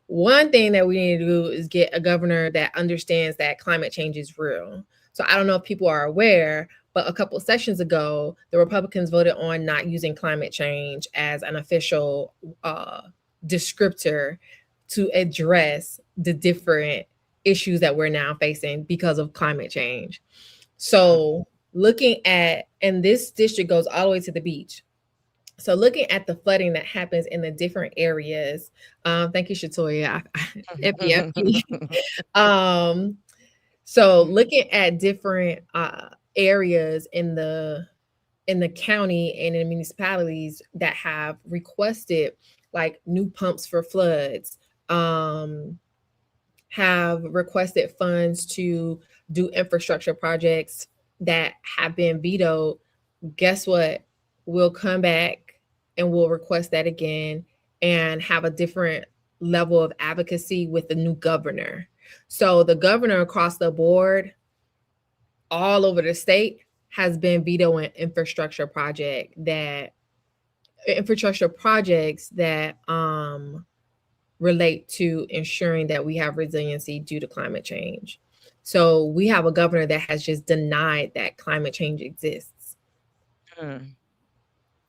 One thing that we need to do is get a governor that understands that climate change is real. So I don't know if people are aware, but a couple of sessions ago, the Republicans voted on not using climate change as an official descriptor to address the different issues that we're now facing because of climate change. So looking at, and this district goes all the way to the beach. So looking at the flooding that happens in the different areas, thank you, Shatoya. So looking at different areas in the county and in municipalities that have requested like new pumps for floods, have requested funds to do infrastructure projects that have been vetoed, guess what? We'll come back and we'll request that again and have a different level of advocacy with the new governor. So the governor across the board, all over the state, has been vetoing infrastructure projects that relate to ensuring that we have resiliency due to climate change. So we have a governor that has just denied that climate change exists,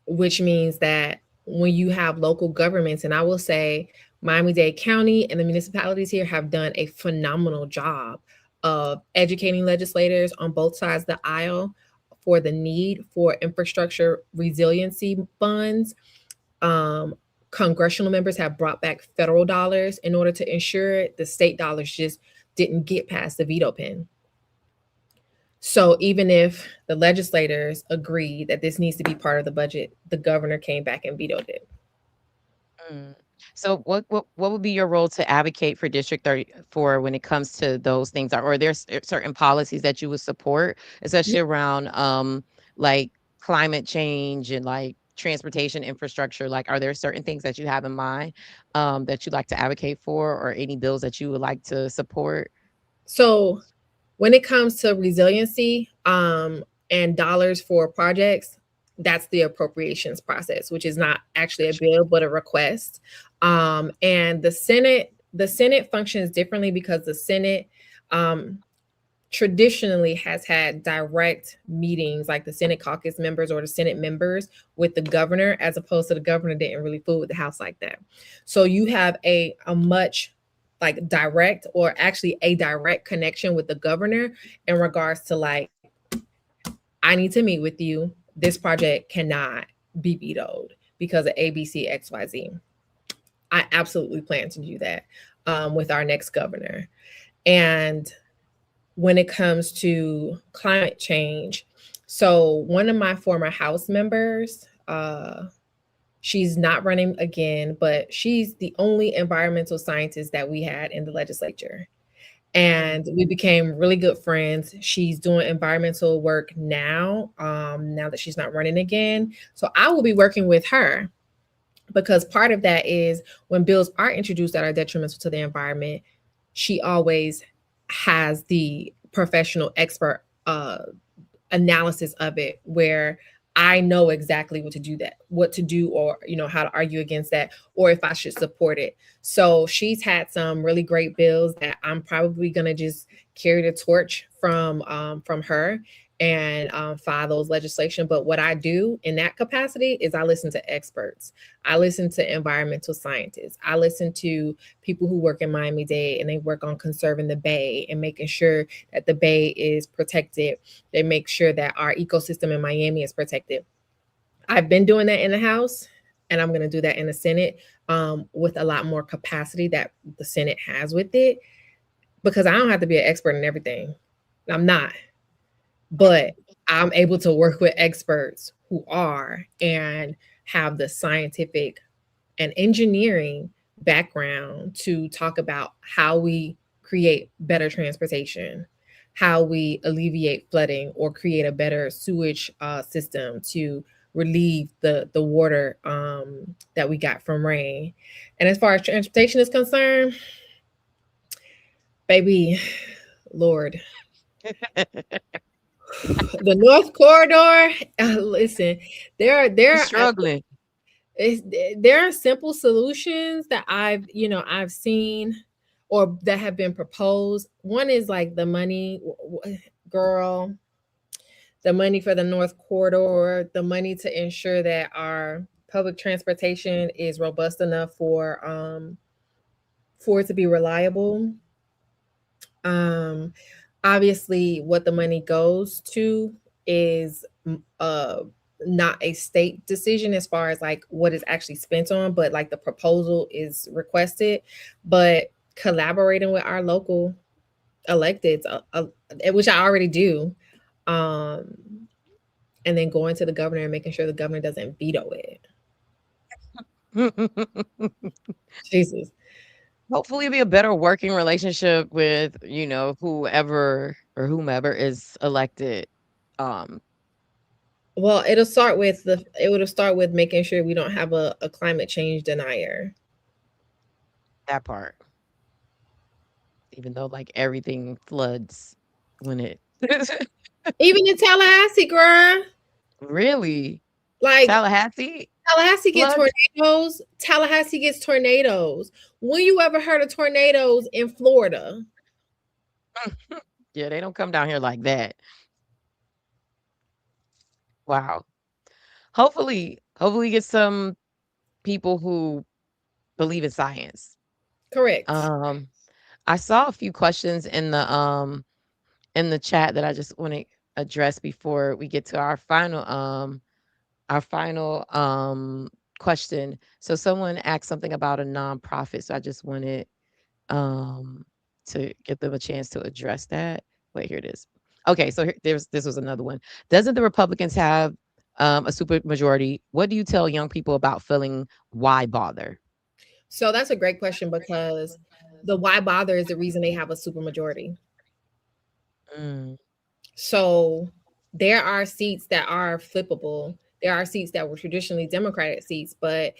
which means that when you have local governments, and I will say Miami-Dade County and the municipalities here have done a phenomenal job of educating legislators on both sides of the aisle for the need for infrastructure resiliency funds. Congressional members have brought back federal dollars in order to ensure it. The state dollars just didn't get past the veto pen. So even if the legislators agree that this needs to be part of the budget, the governor came back and vetoed it. So what would be your role to advocate for District 34 when it comes to those things? Or are there certain policies that you would support, especially around like climate change and like transportation infrastructure? Like, are there certain things that you have in mind that you'd like to advocate for, or any bills that you would like to support? So when it comes to resiliency and dollars for projects, that's the appropriations process, which is not actually a bill, but a request. And the Senate functions differently because the Senate traditionally has had direct meetings, like the Senate caucus members or the Senate members with the governor, as opposed to the governor didn't really fool with the House like that. So you have a much like direct, or actually a direct connection with the governor in regards to like, I need to meet with you. This project cannot be vetoed because of ABC, XYZ. I absolutely plan to do that with our next governor. And when it comes to climate change, so one of my former House members She's not running again, but she's the only environmental scientist that we had in the legislature. And we became really good friends. She's doing environmental work now, now that she's not running again. So I will be working with her, because part of that is when bills are introduced that are detrimental to the environment, she always has the professional expert analysis of it, where I know exactly what to do, or, how to argue against that, or if I should support it. So she's had some really great bills that I'm probably going to just carry the torch from her and file those legislation. But what I do in that capacity is I listen to experts. I listen to environmental scientists. I listen to people who work in Miami-Dade, and they work on conserving the Bay and making sure that the Bay is protected. They make sure that our ecosystem in Miami is protected. I've been doing that in the House, and I'm going to do that in the Senate with a lot more capacity that the Senate has with it, because I don't have to be an expert in everything. I'm not. But I'm able to work with experts who are and have the scientific and engineering background to talk about how we create better transportation, how we alleviate flooding or create a better sewage system to relieve the water that we got from rain. And as far as transportation is concerned, baby, Lord. The North Corridor, listen, there Struggling. there are simple solutions that I've seen or that have been proposed. One is like the money, girl, the money for the North Corridor, the money to ensure that our public transportation is robust enough for it to be reliable. Obviously, what the money goes to is not a state decision as far as like what is actually spent on, but like the proposal is requested. But collaborating with our local electeds, which I already do, and then going to the governor and making sure the governor doesn't veto it. Jesus. Hopefully it'll be a better working relationship with, whoever or whomever is elected. Well, it'll start with making sure we don't have a climate change denier. That part. Even though like everything floods when it Even in Tallahassee, girl. Really? Like Tallahassee gets floods? tornadoes. Tallahassee gets tornadoes. When you ever heard of tornadoes in Florida? Yeah, they don't come down here like that. Wow. Hopefully get some people who believe in science. Correct. I saw a few questions in the chat that I just want to address before we get to our final question. So someone asked something about a nonprofit, so I just wanted to give them a chance to address that. Wait, here it is. Okay, so this was another one. Doesn't the Republicans have a super majority? What do you tell young people about feeling why bother? So that's a great question, because the why bother is the reason they have a super majority. So there are seats that are flippable. There are seats that were traditionally Democratic seats, but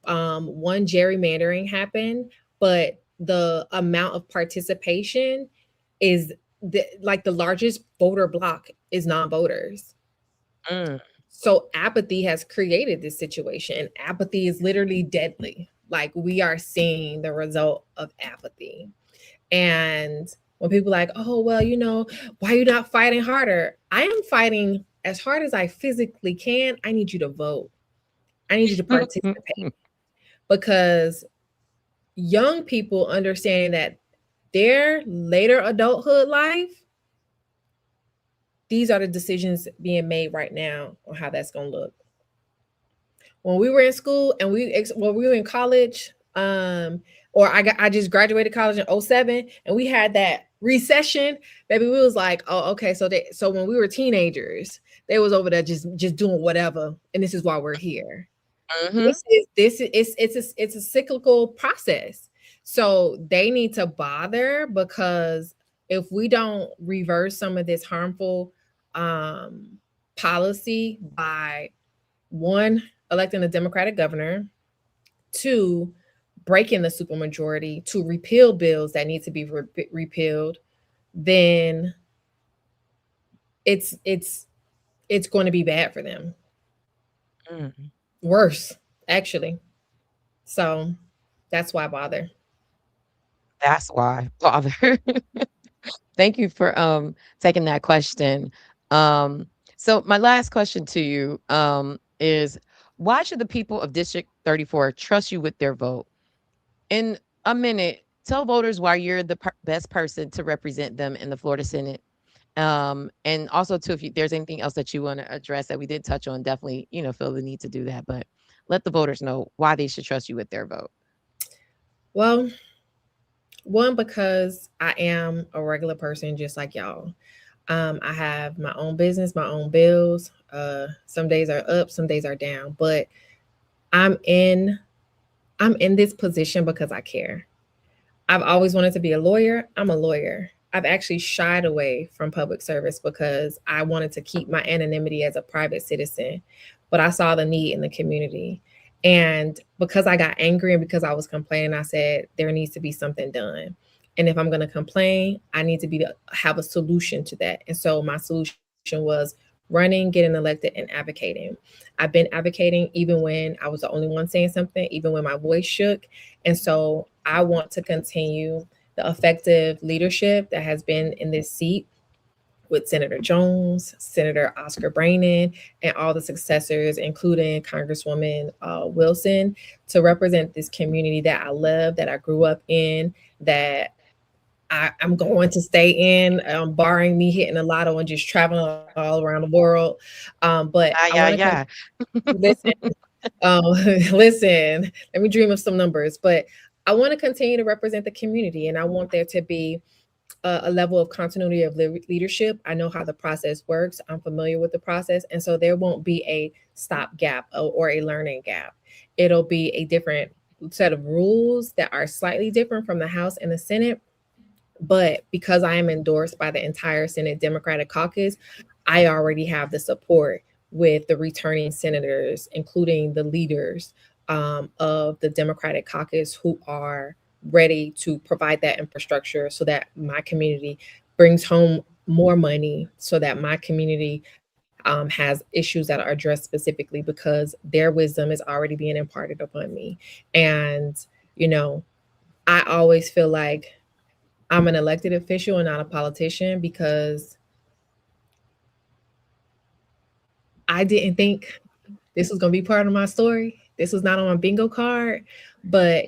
one gerrymandering happened, but the amount of participation is the largest voter block is non-voters. So apathy has created this situation, and apathy is literally deadly. Like, we are seeing the result of apathy. And when people are like, oh, well, why are you not fighting harder? I am fighting as hard as I physically can. I need you to vote. I need you to participate. Because young people understand that their later adulthood life, these are the decisions being made right now on how that's going to look. When we were in school and we were in college, or I just graduated college in 2007, and we had that recession, baby, we was like, oh, okay. So when we were teenagers, they was over there just doing whatever. And this is why we're here. Mhm. It's a cyclical process. So they need to bother, because if we don't reverse some of this harmful policy by, one, electing a Democratic governor, two, breaking the supermajority to repeal bills that need to be repealed, then it's going to be bad for them. Mm. Worse, actually. So that's why I bother. That's why bother. Thank you for taking that question. Um, so my last question to you is, why should the people of District 34 trust you with their vote? In a minute, tell voters why you're the best person to represent them in the Florida Senate. And also too, if there's anything else that you want to address that we did touch on, definitely, feel the need to do that. But let the voters know why they should trust you with their vote. Well, one, because I am a regular person just like y'all. I have my own business, my own bills. Some days are up, some days are down, but I'm in this position because I care. I've always wanted to be a lawyer. I'm a lawyer. I've actually shied away from public service because I wanted to keep my anonymity as a private citizen, but I saw the need in the community. And because I got angry and because I was complaining, I said there needs to be something done. And if I'm going to complain, I need to have a solution to that. And so my solution was running, getting elected, and advocating. I've been advocating even when I was the only one saying something, even when my voice shook. And so I want to continue the effective leadership that has been in this seat with Senator Jones, Senator Oscar Brannan, and all the successors, including Congresswoman Wilson, to represent this community that I love, that I grew up in, that I'm going to stay in, barring me hitting a lotto and just traveling all around the world. But I Yeah, want yeah. to listen. Listen, let me dream of some numbers. But I want to continue to represent the community, and I want there to be a level of continuity of leadership. I know how the process works. I'm familiar with the process. And so there won't be a stopgap or a learning gap. It'll be a different set of rules that are slightly different from the House and the Senate. But because I am endorsed by the entire Senate Democratic caucus, I already have the support with the returning senators, including the leaders of the Democratic caucus, who are ready to provide that infrastructure so that my community brings home more money, so that my community has issues that are addressed specifically, because their wisdom is already being imparted upon me. And, I always feel like I'm an elected official and not a politician, because I didn't think this was going to be part of my story. This was not on my bingo card, but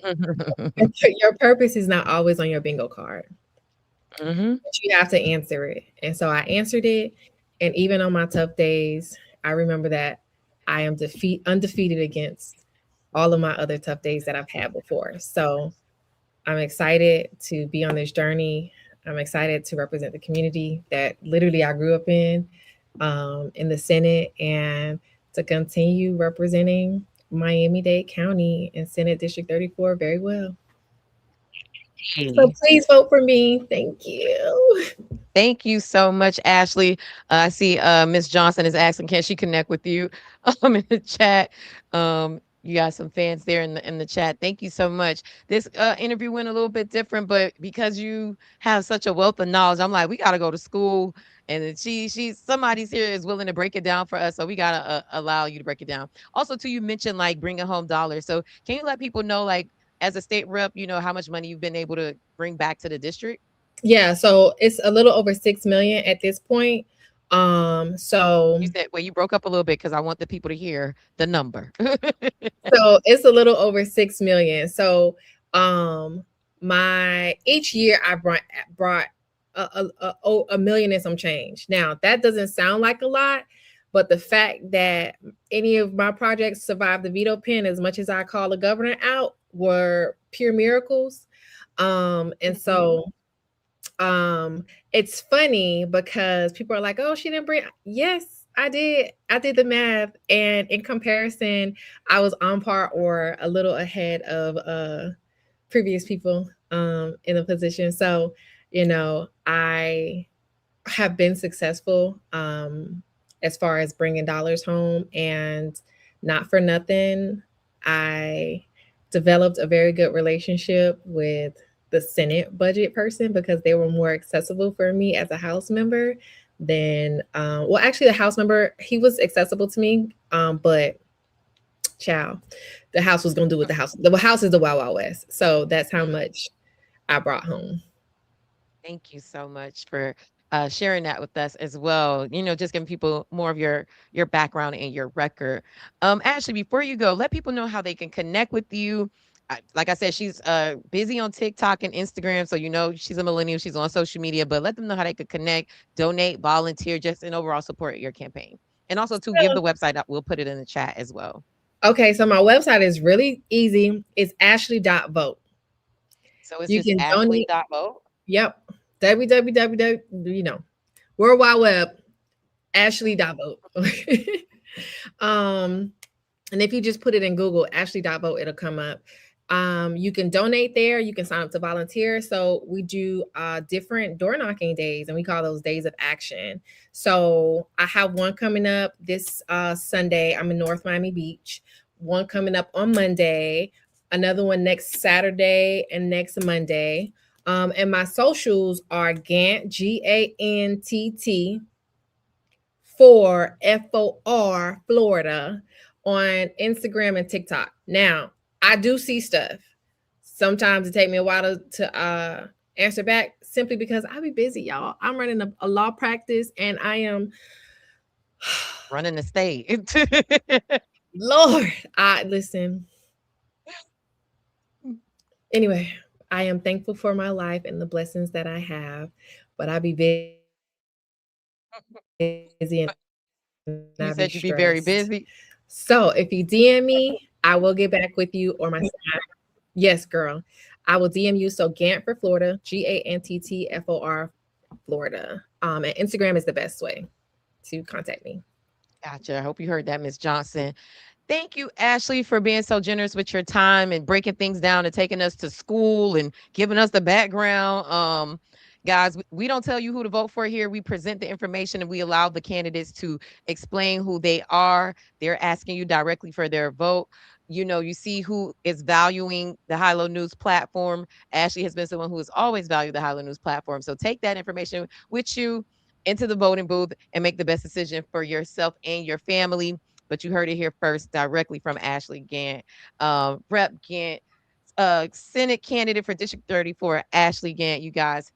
your purpose is not always on your bingo card. Mm-hmm. But you have to answer it. And so I answered it. And even on my tough days, I remember that I am undefeated against all of my other tough days that I've had before. So I'm excited to be on this journey. I'm excited to represent the community that literally I grew up in the Senate, and to continue representing Miami-Dade County and Senate District 34 very well. So please vote for me. Thank you. Thank you so much, Ashley. I see Miss Johnson is asking, can she connect with you in the chat? You got some fans there in the chat. Thank you so much. This interview went a little bit different, but because you have such a wealth of knowledge, I'm like, we got to go to school. And somebody's here is willing to break it down for us. So we got to allow you to break it down. Also, too, you mentioned like bringing home dollars. So can you let people know, like, as a state rep, how much money you've been able to bring back to the district? Yeah, so it's a little over 6 million at this point. So you said, well, you broke up a little bit because I want the people to hear the number. So it's a little over 6 million. So each year I brought a million and some change. Now that doesn't sound like a lot, but the fact that any of my projects survived the veto pen, as much as I call the governor out, were pure miracles. And so it's funny because people are like, oh, she didn't bring. Yes, I did the math, and in comparison, I was on par or a little ahead of previous people in the position. So, I have been successful as far as bringing dollars home, and not for nothing, I developed a very good relationship with the Senate budget person because they were more accessible for me as a House member than, well, actually, the House member, he was accessible to me, but child, the House was going to do what the House, the House is the Wild Wild West. So that's how much I brought home. Thank you so much for sharing that with us as well. Just giving people more of your background and your record. Ashley, before you go, let people know how they can connect with you. Like I said, she's busy on TikTok and Instagram, so she's a millennial. She's on social media, but let them know how they could connect, donate, volunteer, just and overall support your campaign. And also to give the website up, we'll put it in the chat as well. Okay, so my website is really easy. It's ashley.vote. So it's just ashley.vote? Yep. www, World Wide Web, ashley.vote. And if you just put it in Google, ashley.vote, it'll come up. You can donate there. You can sign up to volunteer. So we do different door knocking days, and we call those days of action. So I have one coming up this Sunday. I'm in North Miami Beach. One coming up on Monday. Another one next Saturday and next Monday. And my socials are Gantt, Gantt, for FOR, Florida, on Instagram and TikTok. Now, I do see stuff. Sometimes it takes me a while to answer back, simply because I be busy, y'all. I'm running a law practice, and I am running the state. Lord, listen. Anyway, I am thankful for my life and the blessings that I have, but I be busy and You said you'd be very busy. So if you DM me, I will get back with you, or my staff. Yes, girl. I will DM you. So Gantt for Florida, GANTTFOR Florida. And Instagram is the best way to contact me. Gotcha. I hope you heard that, Ms. Johnson. Thank you, Ashley, for being so generous with your time and breaking things down and taking us to school and giving us the background. Guys, we don't tell you who to vote for here. We present the information and we allow the candidates to explain who they are. They're asking you directly for their vote. You see who is valuing the High-Low News platform. Ashley has been someone who has always valued the High-Low News platform. So take that information with you into the voting booth and make the best decision for yourself and your family. But you heard it here first, directly from Ashley Gantt. Rep Gantt, Senate candidate for District 34, Ashley Gantt. You guys,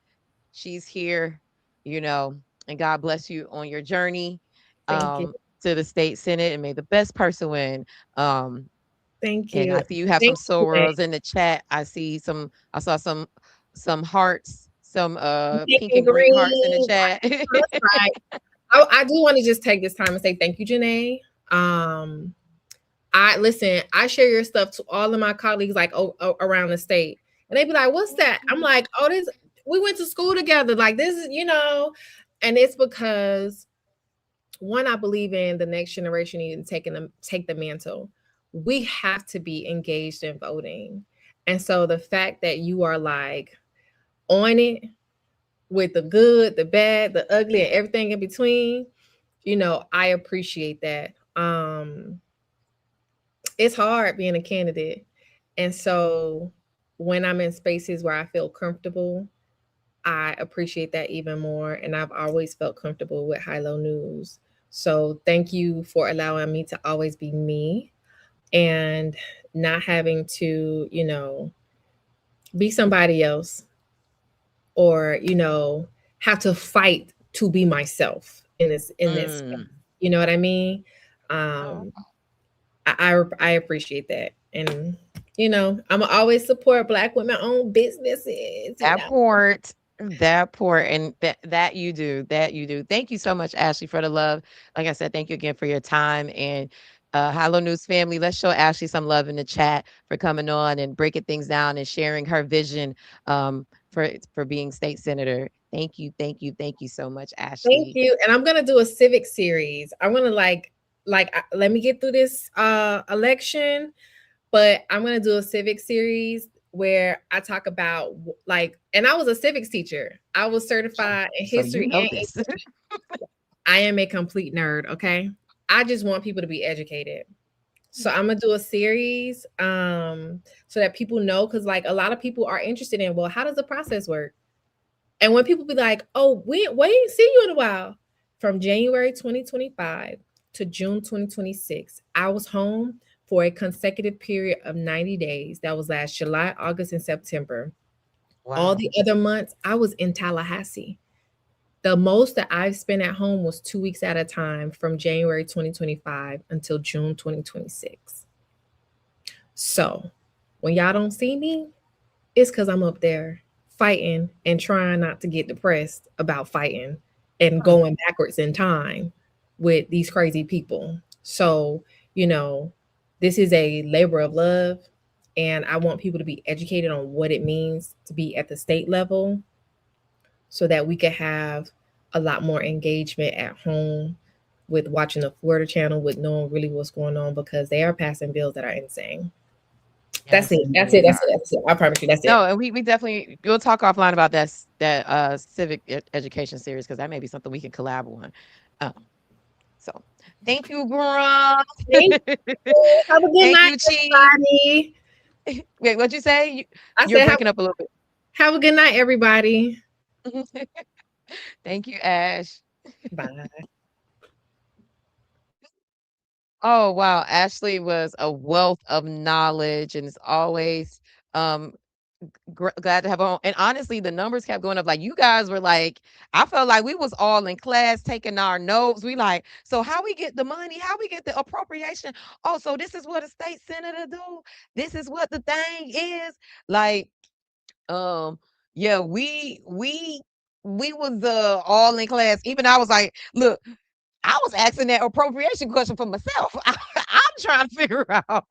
she's here, and God bless you on your journey to the state Senate, and may the best person win. Thank you. And I see you have some sorors in the chat. I saw some hearts, some pink and green hearts in the chat. That's right. I do want to just take this time and say thank you, Janae. I share your stuff to all of my colleagues, like around the state, and they be like, "What's that?" I'm like, "Oh, we went to school together. Like, this is, and it's because, one, I believe in the next generation needing to take the mantle. We have to be engaged in voting, and so the fact that you are like on it with the good, the bad, the ugly, and everything in between, I appreciate that. It's hard being a candidate. And so when I'm in spaces where I feel comfortable, I appreciate that even more. And I've always felt comfortable with High-Low News. So thank you for allowing me to always be me and not having to, be somebody else or, have to fight to be myself in this. You know what I mean? I appreciate that. And, I'm always support Black women-owned businesses. That part, and that you do. Thank you so much, Ashley, for the love. Like I said, thank you again for your time. And High-Low News family, let's show Ashley some love in the chat for coming on and breaking things down and sharing her vision for for being state senator. Thank you, thank you, thank you so much, Thank Ashley. you. And I'm gonna do a civic series. I want to let me get through this election, but I'm gonna do a civic series where I talk about and I was a civics teacher. I was certified in So you history know and this. I am a complete nerd. Okay, I just want people to be educated. So I'm gonna do a series so that people know, because like a lot of people are interested in, well, how does the process work? And when people be like, oh, we ain't see you in a while. From January 2025 to June 2026, I was home for a consecutive period of 90 days. That was last July, August, and September. All Wow. the other months, I was in Tallahassee. The most that I've spent at home was 2 weeks at a time from January 2025 until June 2026. So when y'all don't see me, it's because I'm up there fighting and trying not to get depressed about fighting and going backwards in time with these crazy people. So, this is a labor of love. And I want people to be educated on what it means to be at the state level so that we can have a lot more engagement at home with watching the Florida channel, with knowing really what's going on, because they are passing bills that are insane. That's Yes, it. That's indeed. it. That's it. That's it. I promise you. That's it. No, and we definitely we'll talk offline about that civic education series, because that may be something we can collab on. So thank you, girl. Thank you. Have a good Thank night, you, Chief. everybody. Wait, what'd you say? I You're said, breaking up a little bit. have a good night, everybody. Thank you, Ash. Bye. Oh, wow. Ashley was a wealth of knowledge and is always um glad to have her on. And honestly, the numbers kept going up. Like, you guys were like, I felt like we was all in class taking our notes. We like, so how we get the money? How we get the appropriation? Oh, so this is what a state senator do. This is what the thing is. Like, yeah, we was all in class. Even I was like, look, I was asking that appropriation question for myself. I'm trying to figure out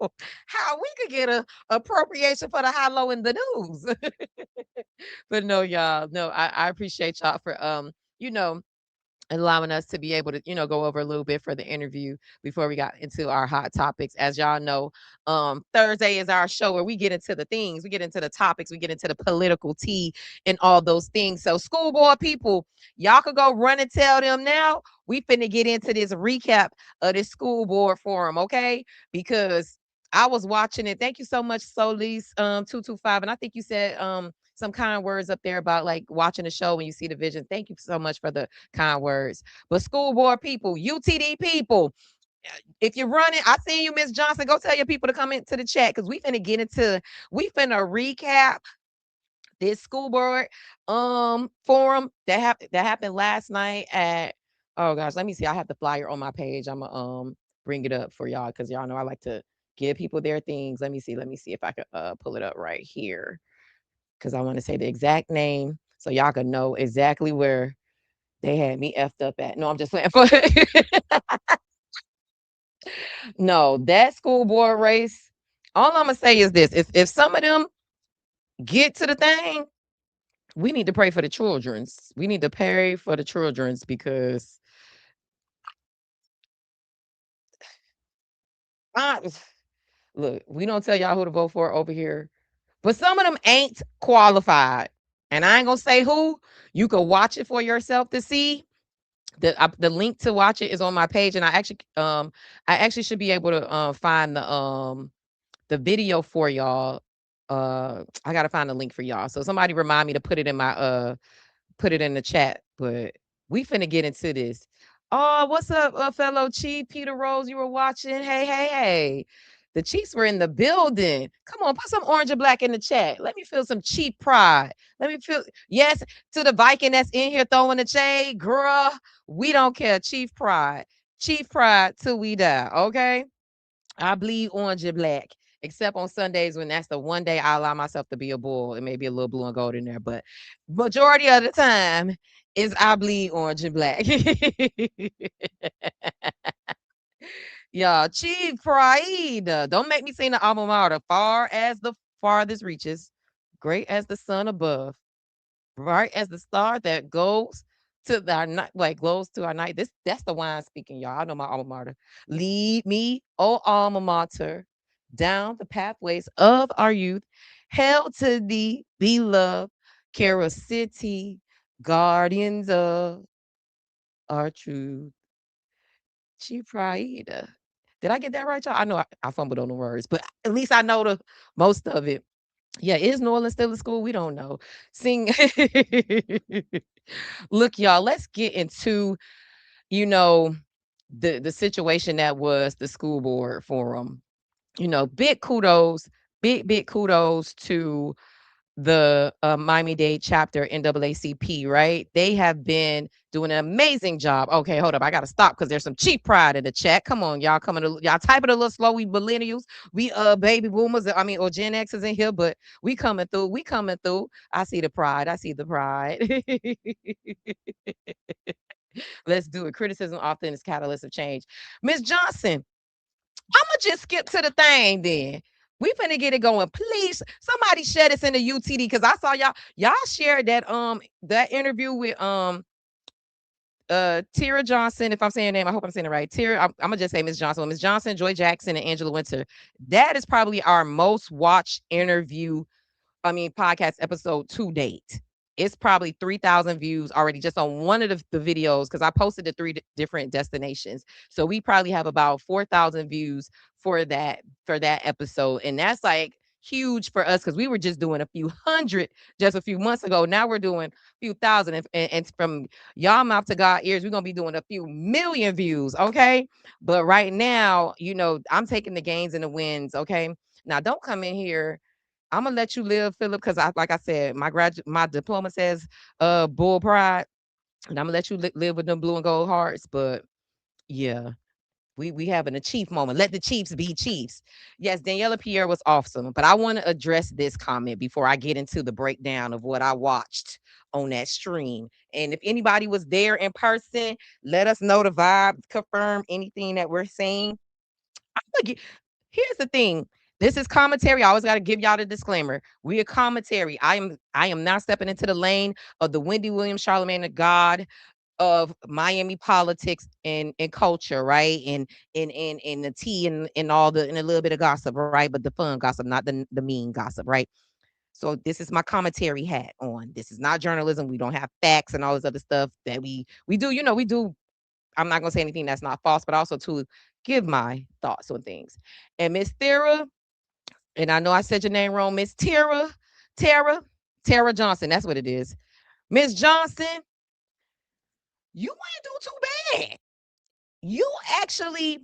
how we could get a appropriation for the high low in the news. But no, y'all, no, I appreciate y'all for you know, allowing us to be able to, go over a little bit for the interview before we got into our hot topics. As y'all know, Thursday is our show where we get into the things, we get into the topics, we get into the political tea and all those things. So, school board people, y'all could go run and tell them now. We finna get into this recap of this school board forum, okay? Because I was watching it. Thank you so much, Solis 225. And I think you said some kind words up there about like watching the show when you see the vision. Thank you so much for the kind words. But school board people, UTD people, if you're running, I see you, Miss Johnson. Go tell your people to come into the chat, because we finna recap this school board forum that happened last night at, oh gosh, let me see. I have the flyer on my page. I'm gonna bring it up for y'all, because y'all know I like to give people their things. Let me see if I could pull it up right here, because I want to say the exact name so y'all can know exactly where they had me effed up at. No, I'm just playing. No, that school board race. All I'm gonna say is this: if some of them get to the thing, we need to pray for the childrens. We need to pray for the childrens, because I look, we don't tell y'all who to vote for over here, but some of them ain't qualified, and I ain't gonna say who. You can watch it for yourself to see. The link to watch it is on my page, and I actually should be able to find the video for y'all. I gotta find the link for y'all. So somebody remind me to put it in my put it in the chat. But we finna get into this. Oh, what's up, fellow Chief Peter Rose? You were watching. Hey, hey, hey. The Chiefs were in the building. Come on, put some orange and black in the chat. Let me feel some Chief pride. Let me feel, yes, to the Viking that's in here throwing the shade, girl. We don't care. Chief pride. Chief pride till we die. Okay. I bleed orange and black, except on Sundays when that's the one day I allow myself to be a bull. It may be a little blue and gold in there, but majority of the time is I bleed orange and black. Yeah, Chief Pride. Don't make me sing the alma mater. Far as the farthest reaches, great as the sun above. bright as the star that goes to our night, like glows to our night. That's the wine speaking, y'all. I know my alma mater. Lead me, oh alma mater, down the pathways of our youth. Hail to thee, beloved, Kara City, guardians of our truth. Chipraida. Did I get that right, y'all? I know I fumbled on the words, but at least I know the most of it. Yeah, is New Orleans still a school? We don't know. Sing. Look, y'all, let's get into, you know, the situation that was the school board forum. Big kudos, big kudos to the Miami-Dade chapter NAACP, right? They have been doing an amazing job. Okay, hold up. I got to stop because there's some cheap pride in the chat. Come on, y'all y'all type it a little slow. We millennials, we baby boomers, or Gen X's in here, but we coming through. We coming through. I see the pride. I see the pride. Let's do it. Criticism often is catalyst of change. Miss Johnson, I'ma just skip to the thing then. We finna get it going. Please, somebody share this in the UTD because I saw y'all shared that interview with Tira Johnson. If I'm saying her name, I hope I'm saying it right. Tira, I'm gonna just say Miss Johnson. Miss Johnson, Joy Jackson, and Angela Winter. That is probably our most watched podcast episode to date. It's probably 3,000 views already just on one of the videos because I posted the different destinations. So we probably have about 4,000 views for that episode, and that's like huge for us because we were just doing a few hundred just a few months ago. Now we're doing a few thousand, and from y'all mouth to God ears, we're gonna be doing a few million views. Okay, but right now, I'm taking the gains and the wins. Okay, now don't come in here. I'm gonna let you live, Philip, because like I said, my diploma says bull pride, and I'm gonna let you live with them blue and gold hearts. But yeah, we having a chief moment. Let the Chiefs be Chiefs. Yes, Daniela Pierre was awesome, but I want to address this comment before I get into the breakdown of what I watched on that stream. And if anybody was there in person, let us know the vibe, confirm anything that we're saying. Here's the thing. This is commentary. I always got to give y'all the disclaimer. We are commentary. I am not stepping into the lane of the Wendy Williams, Charlemagne the God of Miami politics and culture, right? And the tea and all the and a little bit of gossip, right? But the fun gossip, not the mean gossip, right? So this is my commentary hat on. This is not journalism. We don't have facts and all this other stuff that we do. We do. I'm not gonna say anything that's not false, but also to give my thoughts on things. And Miss Thera, and I know I said your name wrong, Miss Tara, Tara Johnson. That's what it is. Miss Johnson, you ain't do too bad. You actually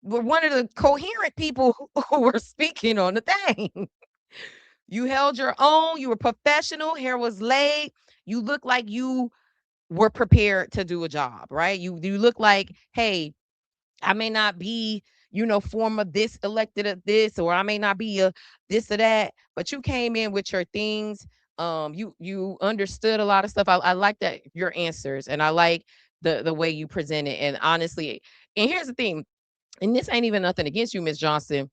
were one of the coherent people who were speaking on the thing. You held your own. You were professional. Hair was laid. You look like you were prepared to do a job, right? You look like, hey, I may not be, former this elected of this, or I may not be a this or that, but you came in with your things. You understood a lot of stuff. I like that your answers, and I like the way you present it. And honestly, and here's the thing, and this ain't even nothing against you, Miss Johnson.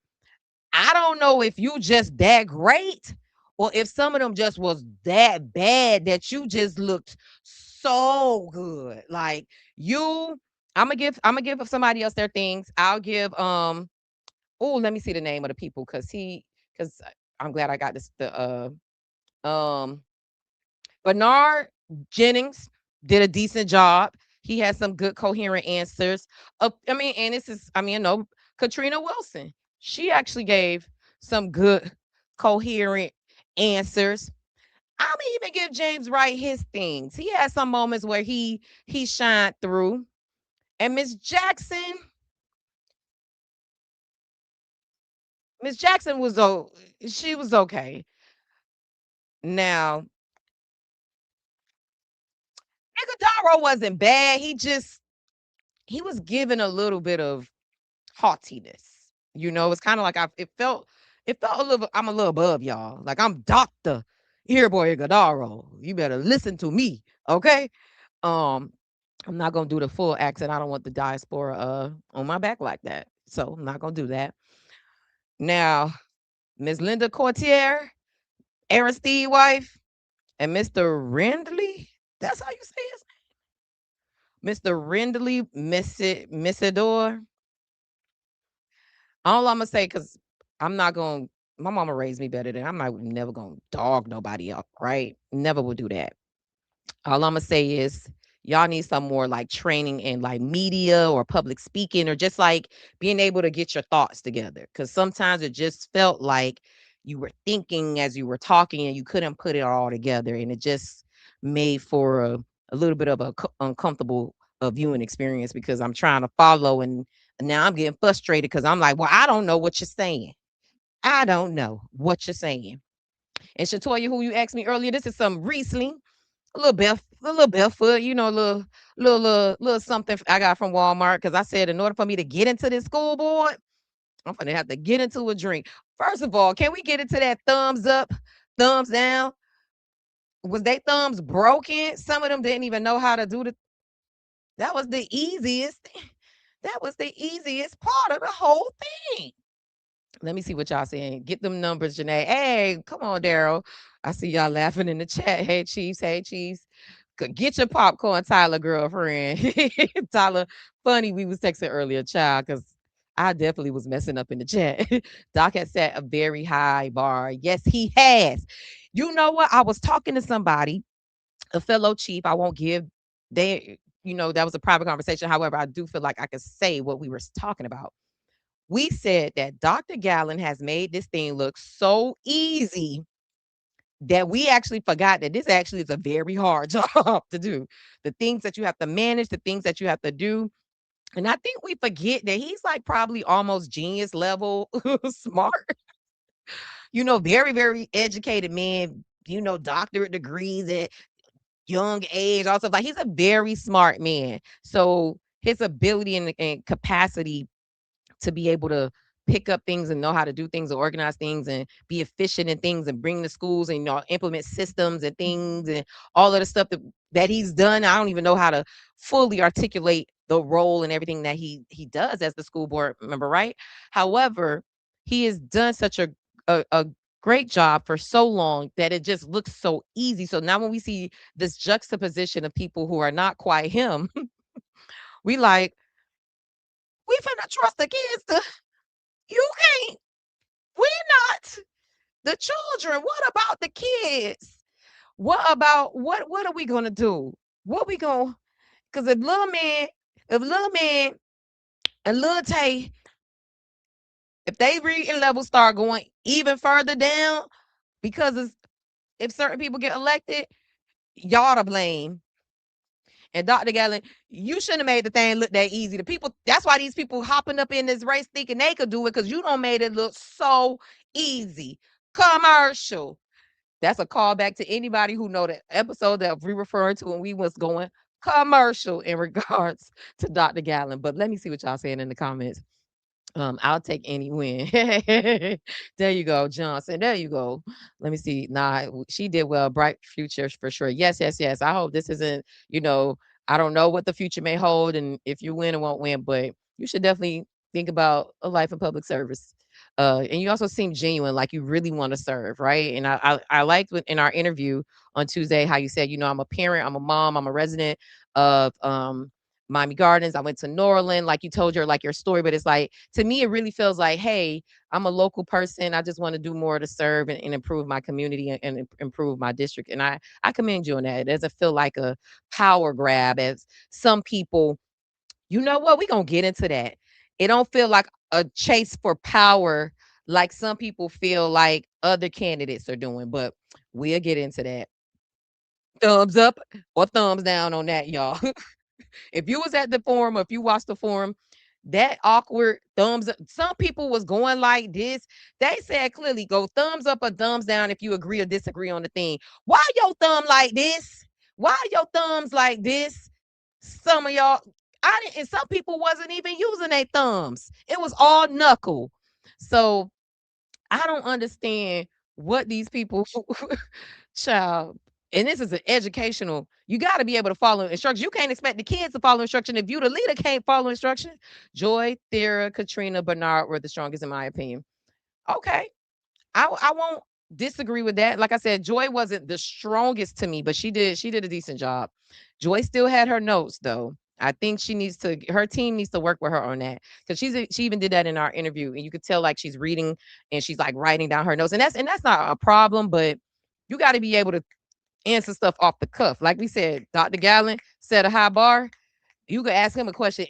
I don't know if you just that great or if some of them just was that bad that you just looked so good. Like you, I'm gonna give somebody else their things. I'll give oh, let me see the name of the people because I'm glad I got this um Bernard Jennings did a decent job. He had some good coherent answers. And this is, Katrina Wilson. She actually gave some good coherent answers. I'm gonna even give James Wright his things. He had some moments where he shined through. And Miss Jackson she was okay. Now, Iguodaro wasn't bad. He was given a little bit of haughtiness. It's kind of like it felt a little. I'm a little above y'all. Like I'm Doctor Boy Iguodaro. You better listen to me, okay? Um, I'm not gonna do the full accent. I don't want the diaspora on my back like that. So I'm not gonna do that. Now, Miss Linda Courtier, Aaron Steve's wife. And Mr. Rindley, that's how you say his name? Mr. Rindley Missidor. All I'm gonna say, because I'm not gonna my mama raised me better than I'm not never gonna dog nobody up, right? Never will do that. All I'm gonna say is y'all need some more like training in like media or public speaking or just like being able to get your thoughts together. Cause sometimes it just felt like you were thinking as you were talking and you couldn't put it all together. And it just made for a little bit of a uncomfortable viewing experience because I'm trying to follow and now I'm getting frustrated because I'm like, well, I don't know what you're saying. I don't know what you're saying. And Shatoya, who you asked me earlier, this is some Riesling a little barefoot, little something I got from Walmart because I said in order for me to get into this school board, I'm gonna have to get into a drink. First of all, can we get into that thumbs up, thumbs down? Was they thumbs broken? Some of them didn't even know how to do the. That was the easiest. That was the easiest part of the whole thing. Let me see what y'all saying. Get them numbers, Janae. Hey, come on, Daryl. I see y'all laughing in the chat. Hey, Chiefs. Hey, Chiefs. Get your popcorn, Tyler, girlfriend. Tyler, funny we was texting earlier, child, because I definitely was messing up in the chat. Doc has set a very high bar. Yes, he has. You know what? I was talking to somebody, a fellow chief. I won't give they, that was a private conversation. However, I do feel like I could say what we were talking about. We said that Dr. Gallen has made this thing look so easy that we actually forgot that this actually is a very hard job to do. The things that you have to manage, the things that you have to do. And I think we forget that he's like probably almost genius level smart, very, very educated man, doctorate degrees at young age. Also, like he's a very smart man. So his ability and capacity to be able to pick up things and know how to do things and organize things and be efficient in things and bring the schools and implement systems and things and all of the stuff that he's done. I don't even know how to fully articulate the role and everything that he does as the school board member, right? However, he has done such a great job for so long that it just looks so easy. So now when we see this juxtaposition of people who are not quite him, we like, we finna trust the kids to you can't. We're not the children. What about the kids? What about what are we gonna do? What we gonna because if little man and little Tay, if they reading levels start going even further down because if certain people get elected, y'all to blame. And Dr. Gallen, you shouldn't have made the thing look that easy. The people, that's why these people hopping up in this race thinking they could do it because you don't made it look so easy. Commercial. That's a callback to anybody who know the episode that we referring to when we was going commercial in regards to Dr. Gallen. But let me see what y'all saying in the comments. I'll take any win. There you go, Johnson. There you go. Let me see. Nah, she did well. Bright future for sure. Yes, yes, yes. I hope this isn't, I don't know what the future may hold and if you win or won't win, but you should definitely think about a life of public service. And you also seem genuine, like you really want to serve, right? And I liked in our interview on Tuesday how you said, I'm a parent, I'm a mom, I'm a resident of Miami Gardens. I went to Norland, like you told your story, but it's like to me, it really feels like, hey, I'm a local person. I just want to do more to serve and improve my community and improve my district. And I commend you on that. It doesn't feel like a power grab as some people. You know what? We're gonna get into that. It don't feel like a chase for power like some people feel like other candidates are doing, but we'll get into that. Thumbs up or thumbs down on that, y'all. If you was at the forum or if you watched the forum, that awkward thumbs up. Some people was going like this. They said clearly go thumbs up or thumbs down if you agree or disagree on the thing. Why your thumb like this? Why your thumbs like this? Some of y'all, I didn't, and some people wasn't even using their thumbs. It was all knuckle. So I don't understand what these people child. And this is an educational. You got to be able to follow instructions. You can't expect the kids to follow instruction if you, the leader, can't follow instruction. Joy, Thera, Katrina, Bernard were the strongest in my opinion. Okay, I won't. disagree with that. Like I said, Joy wasn't the strongest to me, but she did a decent job. Joy still had her notes though. I think her team needs to work with her on that, because she even did that in our interview, and you could tell like she's reading and she's like writing down her notes, and that's not a problem, but you got to be able to answer stuff off the cuff. Like we said, Dr. Gallen set a high bar. You could ask him a question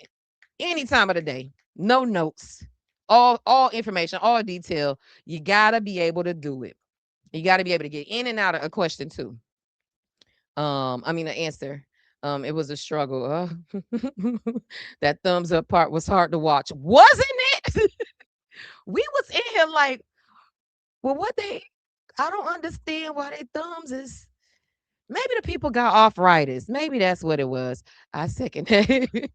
any time of the day. No notes. All information, all detail. You gotta be able to do it. You gotta be able to get in and out of a question too. I mean an answer. It was a struggle. That thumbs up part was hard to watch, wasn't it? We was in here like, well, I don't understand why they thumbs is. Maybe the people got arthritis. Maybe that's what it was. I second that.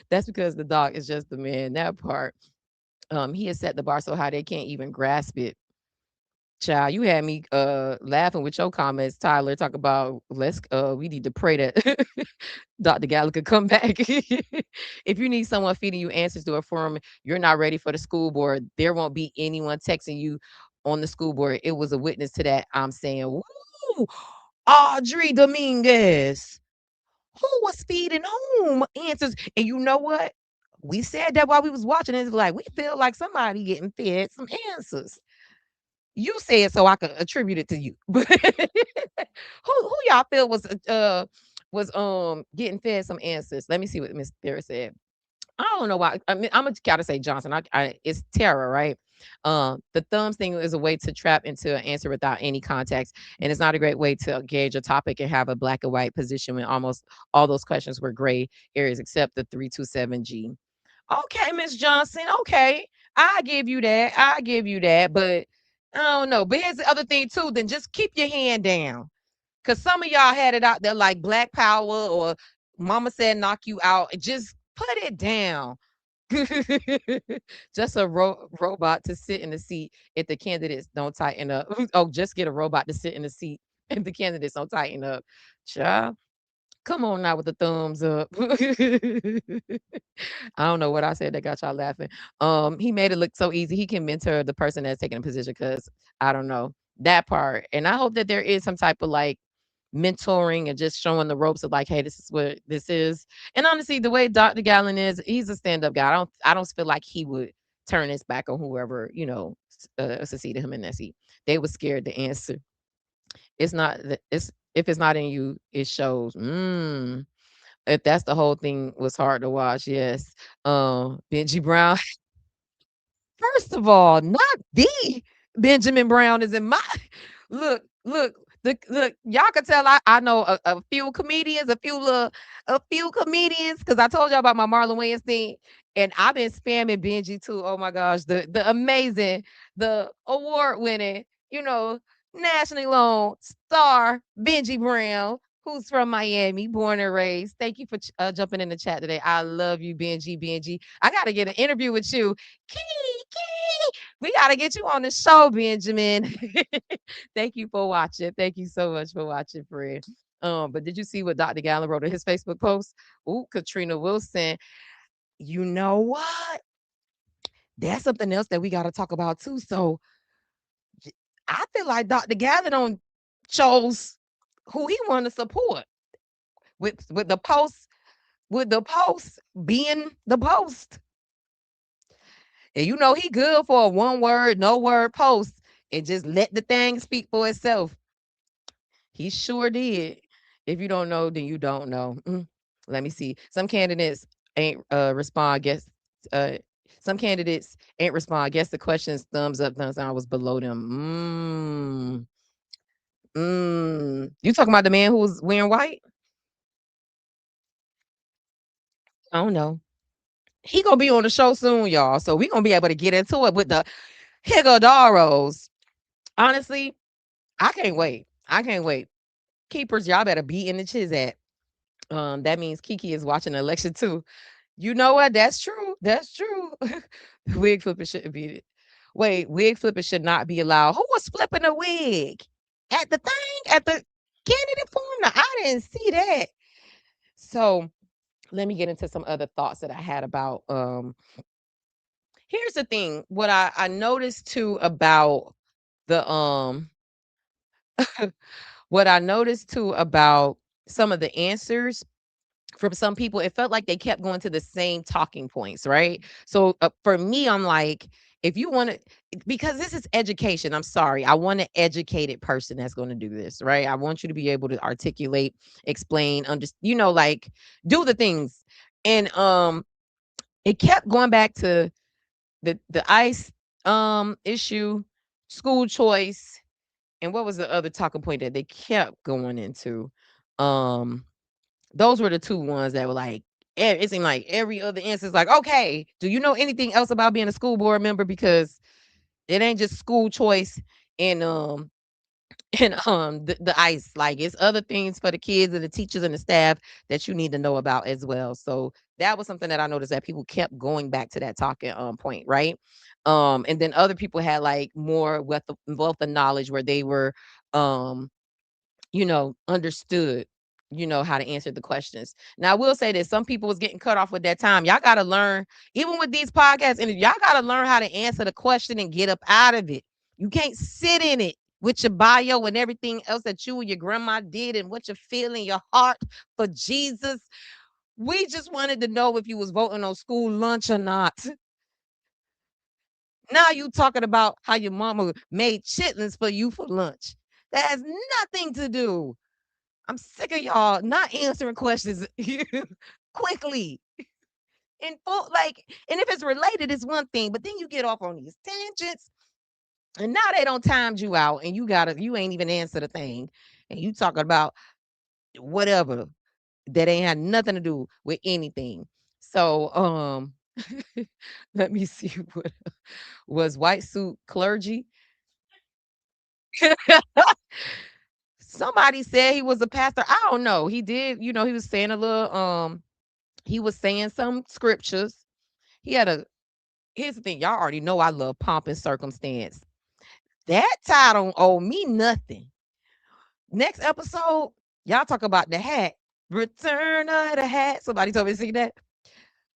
That's because the dog is just the man. That part. He has set the bar so high they can't even grasp it. Child, you had me laughing with your comments, Tyler. Talk about we need to pray that Dr. Gallagher come back. If you need someone feeding you answers to a forum, you're not ready for the school board. There won't be anyone texting you on the school board. It was a witness to that. I'm saying, woo, Audrey Dominguez, who was feeding whom answers? And you know what? We said that while we was watching. It's like we feel like somebody getting fed some answers. You said so I could attribute it to you. But who y'all feel was getting fed some answers? Let me see what Miss Sarah said. I don't know why. I mean, I'm gonna gotta say Johnson. It's Tara, right? The thumbs thing is a way to trap into an answer without any context, and it's not a great way to gauge a topic and have a black and white position when almost all those questions were gray areas except the 327G. Okay, Miss Johnson. Okay, I give you that. I give you that. But I don't know. But here's the other thing too. Then just keep your hand down, because some of y'all had it out there like Black Power or Mama said knock you out. Just put it down. Just a robot to sit in the seat if the candidates don't tighten up. Oh, just get a robot to sit in the seat if the candidates don't tighten up. Child, come on now with the thumbs up. I don't know what I said that got y'all laughing. He made it look so easy. He can mentor the person that's taking a position, because I don't know that part. And I hope that there is some type of like mentoring and just showing the ropes of like, hey, this is what this is. And honestly, the way Dr. Gallen is, he's a stand-up guy. I don't feel like he would turn his back on whoever, succeeded him in that seat. They were scared to answer. It's not it's if it's not in you, it shows. If that's the whole thing was hard to watch, yes. Benji Brown. First of all, not the Benjamin Brown is in my look. Look, y'all can tell I know a few comedians, a few comedians, because I told y'all about my Marlon Wayans thing, and I've been spamming Benji too. Oh my gosh, the amazing, the award winning, nationally known star Benji Brown, who's from Miami, born and raised. Thank you for jumping in the chat today. I love you, Benji. Benji, I got to get an interview with you. Key. We got to get you on the show, Benjamin. Thank you for watching. Thank you so much for watching, friend. But did you see what Dr. Gallen wrote in his Facebook post? Ooh, Katrina Wilson. You know what? That's something else that we got to talk about too. So I feel like Dr. Gallen chose who he wanted to support with the post, being the post. And he good for a one word, no word post, and just let the thing speak for itself. He sure did. If you don't know, then you don't know. Let me see. Some candidates ain't respond. Guess some candidates ain't respond. Guess the questions thumbs up, thumbs down was below them. You talking about the man who was wearing white? I don't know. He gonna be on the show soon, y'all. So we gonna be able to get into it with the Higadoros. Honestly, I can't wait. I can't wait. Keepers, y'all better be in the Chizat. That means Kiki is watching the election too. You know what? That's true. That's true. Wig flipping shouldn't be it. Wait, wig flipping should not be allowed. Who was flipping a wig? At the thing? At the candidate forum? No, I didn't see that. So let me get into some other thoughts that I had about here's the thing. What I noticed too about the What I noticed too about some of the answers from some people, it felt like they kept going to the same talking points, right? So for me, I'm like, if you want to, because this is education, I'm sorry, I want an educated person that's going to do this, right? I want you to be able to articulate, explain, like do the things. And it kept going back to the ICE issue, school choice, and what was the other talking point that they kept going into? Um those were the two ones that were like, it seemed like every other answer is like, okay, do you know anything else about being a school board member? Because it ain't just school choice and the ICE. Like it's other things for the kids and the teachers and the staff that you need to know about as well. So that was something that I noticed that people kept going back to that talking point, right? And then other people had like more wealth of knowledge where they were um understood, how to answer the questions. Now, I will say that some people was getting cut off with that time. Y'all got to learn, even with these podcasts, and y'all got to learn how to answer the question and get up out of it. You can't sit in it with your bio and everything else that you and your grandma did and what you're feeling, your heart for Jesus. We just wanted to know if you was voting on school lunch or not. Now you talking about how your mama made chitlins for you for lunch. That has nothing to do. I'm sick of y'all not answering questions quickly and full, like, and if it's related, it's one thing, but then you get off on these tangents, and now they don't timed you out, and you ain't even answer the thing, and you talking about whatever that ain't had nothing to do with anything. So, let me see what was white suit clergy. Somebody said he was a pastor. I don't know. He did, he was saying a little he was saying some scriptures. He had a Here's the thing, y'all already know I love pomp and circumstance. That tie don't owe me nothing. Next episode, y'all talk about the hat. Return of the hat. Somebody told me to sing that.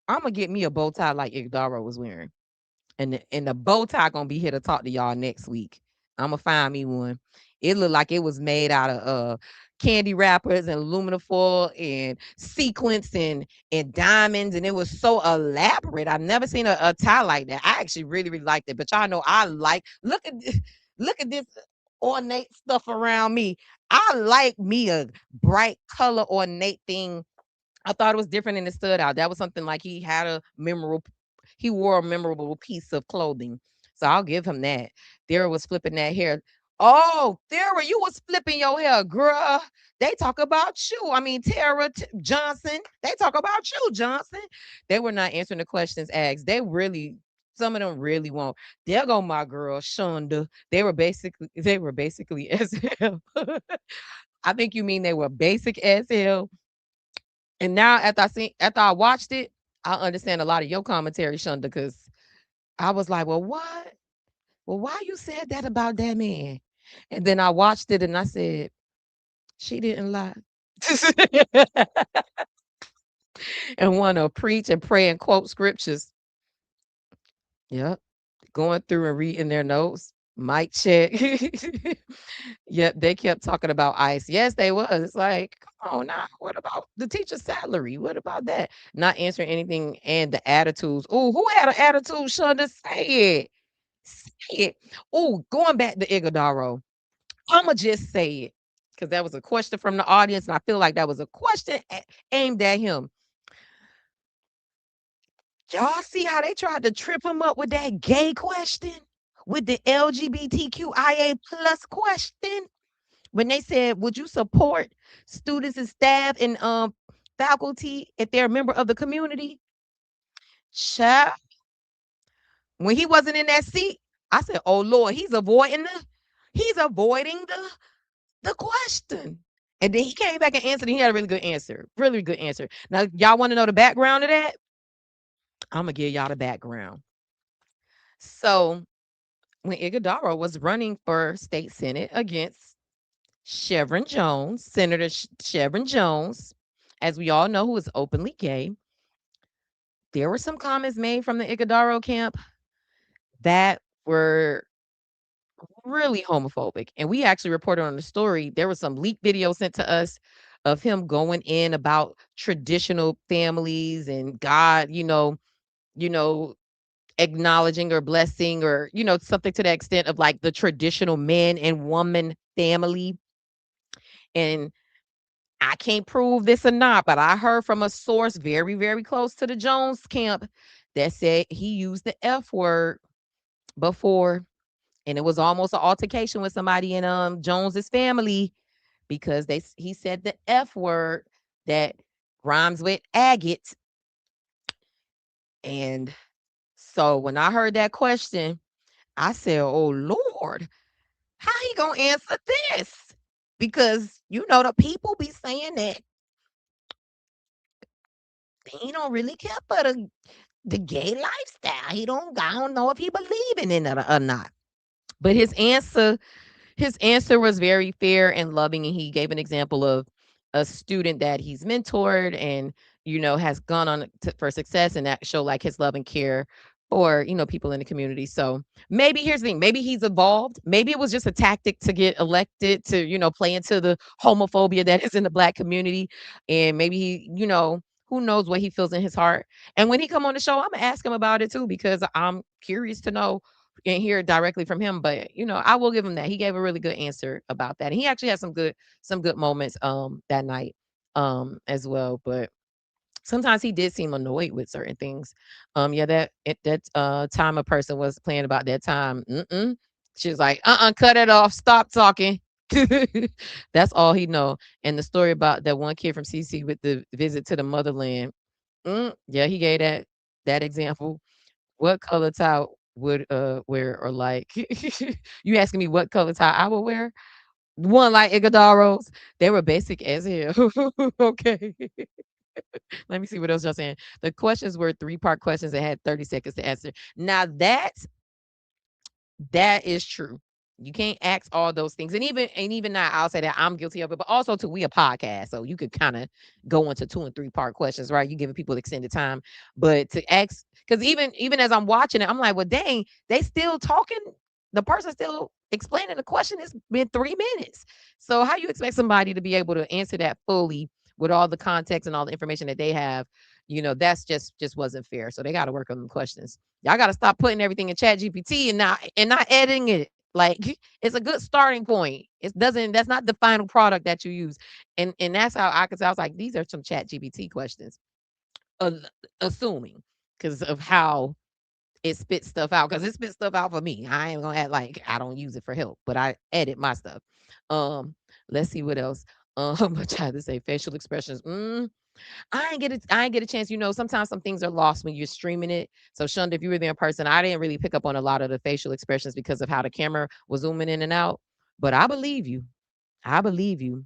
I'm gonna get me a bow tie like Igdaro was wearing. And the bow tie gonna be here to talk to y'all next week. I'm gonna find me one. It looked like it was made out of candy wrappers and aluminum foil and sequins and diamonds, and it was so elaborate. I've never seen a tie like that. I actually really, really liked it. But y'all know I like look at this ornate stuff around me. I like me a bright color ornate thing. I thought it was different and it stood out. That was something like he wore a memorable piece of clothing. So I'll give him that. Dara was flipping that hair. Oh, Dara, you was flipping your hair, girl. They talk about you. I mean, Johnson. They talk about you, Johnson. They were not answering the questions asked. Some of them really won't. There go my girl, Shonda. They were basically as hell. I think you mean they were basic as hell. And now after I watched it, I understand a lot of your commentary, Shonda, because I was like, well, what? Well, why you said that about that man? And then I watched it and I said, she didn't lie. And want to preach and pray and quote scriptures. Yep. Going through and reading their notes. Mic check. Yep, they kept talking about ICE. Yes, they was. It's like, come on now. What about the teacher's salary? What about that? Not answering anything and the attitudes. Oh, who had an attitude, Shonda? Say it. Say it. Oh, going back to Iguodaro. I'ma just say it. Because that was a question from the audience, and I feel like that was a question aimed at him. Y'all see how they tried to trip him up with that gay question? With the LGBTQIA plus question? When they said, would you support students and staff and faculty if they're a member of the community? Child, when he wasn't in that seat, I said, oh Lord, he's avoiding the question. And then he came back and answered, and he had a really good answer. Really good answer. Now, y'all want to know the background of that? I'm gonna give y'all the background. So when Iguodaro was running for state senate against Chevron Jones, Senator Chevron Jones, as we all know, who is openly gay, there were some comments made from the Iguodaro camp that were really homophobic. And we actually reported on the story. There was some leaked video sent to us of him going in about traditional families and God, you know, acknowledging or blessing or, something to the extent of like the traditional man and woman family. And I can't prove this or not, but I heard from a source very, very close to the Jones camp that said he used the F word before. And it was almost an altercation with somebody in Jones's family because he said the F word that rhymes with agate. And so when I heard that question, I said, "Oh Lord, how he gonna answer this?" Because the people be saying that he don't really care for the gay lifestyle. I don't know if he believing in it or not. But his answer was very fair and loving, and he gave an example of a student that he's mentored and has gone on for success, and that show like his love and care for people in the community. So maybe here's the thing: maybe he's evolved. Maybe it was just a tactic to get elected to play into the homophobia that is in the Black community, and maybe who knows what he feels in his heart. And when he come on the show, I'm gonna ask him about it too because I'm curious to know and hear directly from him. But I will give him that. He gave a really good answer about that. And he actually had some good moments that night as well. But sometimes he did seem annoyed with certain things. Yeah, that time a person was playing about that time. She was like, cut it off, stop talking. That's all he know. And the story about that one kid from CC with the visit to the motherland. Yeah, he gave that example. What color tie would wear or like? You asking me what color tie I would wear? One like Iguodala's. They were basic as hell. Okay. Let me see what else y'all saying. The questions were three-part questions that had 30 seconds to answer. Now that is true. You can't ask all those things. And even now, I'll say that I'm guilty of it, but also too, we a podcast. So you could kind of go into 2 and 3-part questions, right? You giving people extended time. But to ask, because even as I'm watching it, I'm like, well, dang, they still talking. The person still explaining the question. It's been 3 minutes. So how you expect somebody to be able to answer that fully with all the context and all the information that they have? That's just wasn't fair. So they got to work on the questions. Y'all got to stop putting everything in Chat GPT and not editing it. Like it's a good starting point. That's not the final product that you use. And that's how I could say I was like, these are some Chat GPT questions. Uh, assuming because of how it spits stuff out. Because it spits stuff out for me. I ain't gonna act like I don't use it for help, but I edit my stuff. Um, let's see what else. I tried to say facial expressions. I ain't get a chance. Sometimes some things are lost when you're streaming it. So Shonda, if you were there in person, I didn't really pick up on a lot of the facial expressions because of how the camera was zooming in and out. But I believe you. I believe you.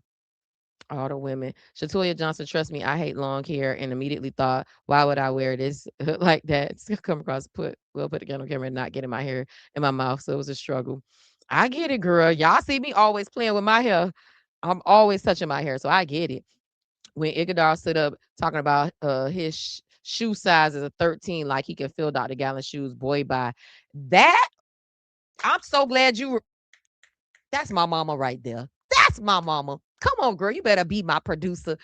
All the women. Shatoya Johnson, trust me, I hate long hair and immediately thought, why would I wear this like that? It's gonna come across put again on camera and not getting my hair in my mouth. So it was a struggle. I get it, girl. Y'all see me always playing with my hair. I'm always touching my hair, so I get it when Iguodala stood up talking about his shoe size is a 13, like he can fill Dr. Gallon's shoes. Boy, by that, I'm so glad that's my mama right there. That's my mama. Come on, girl. You better be my producer.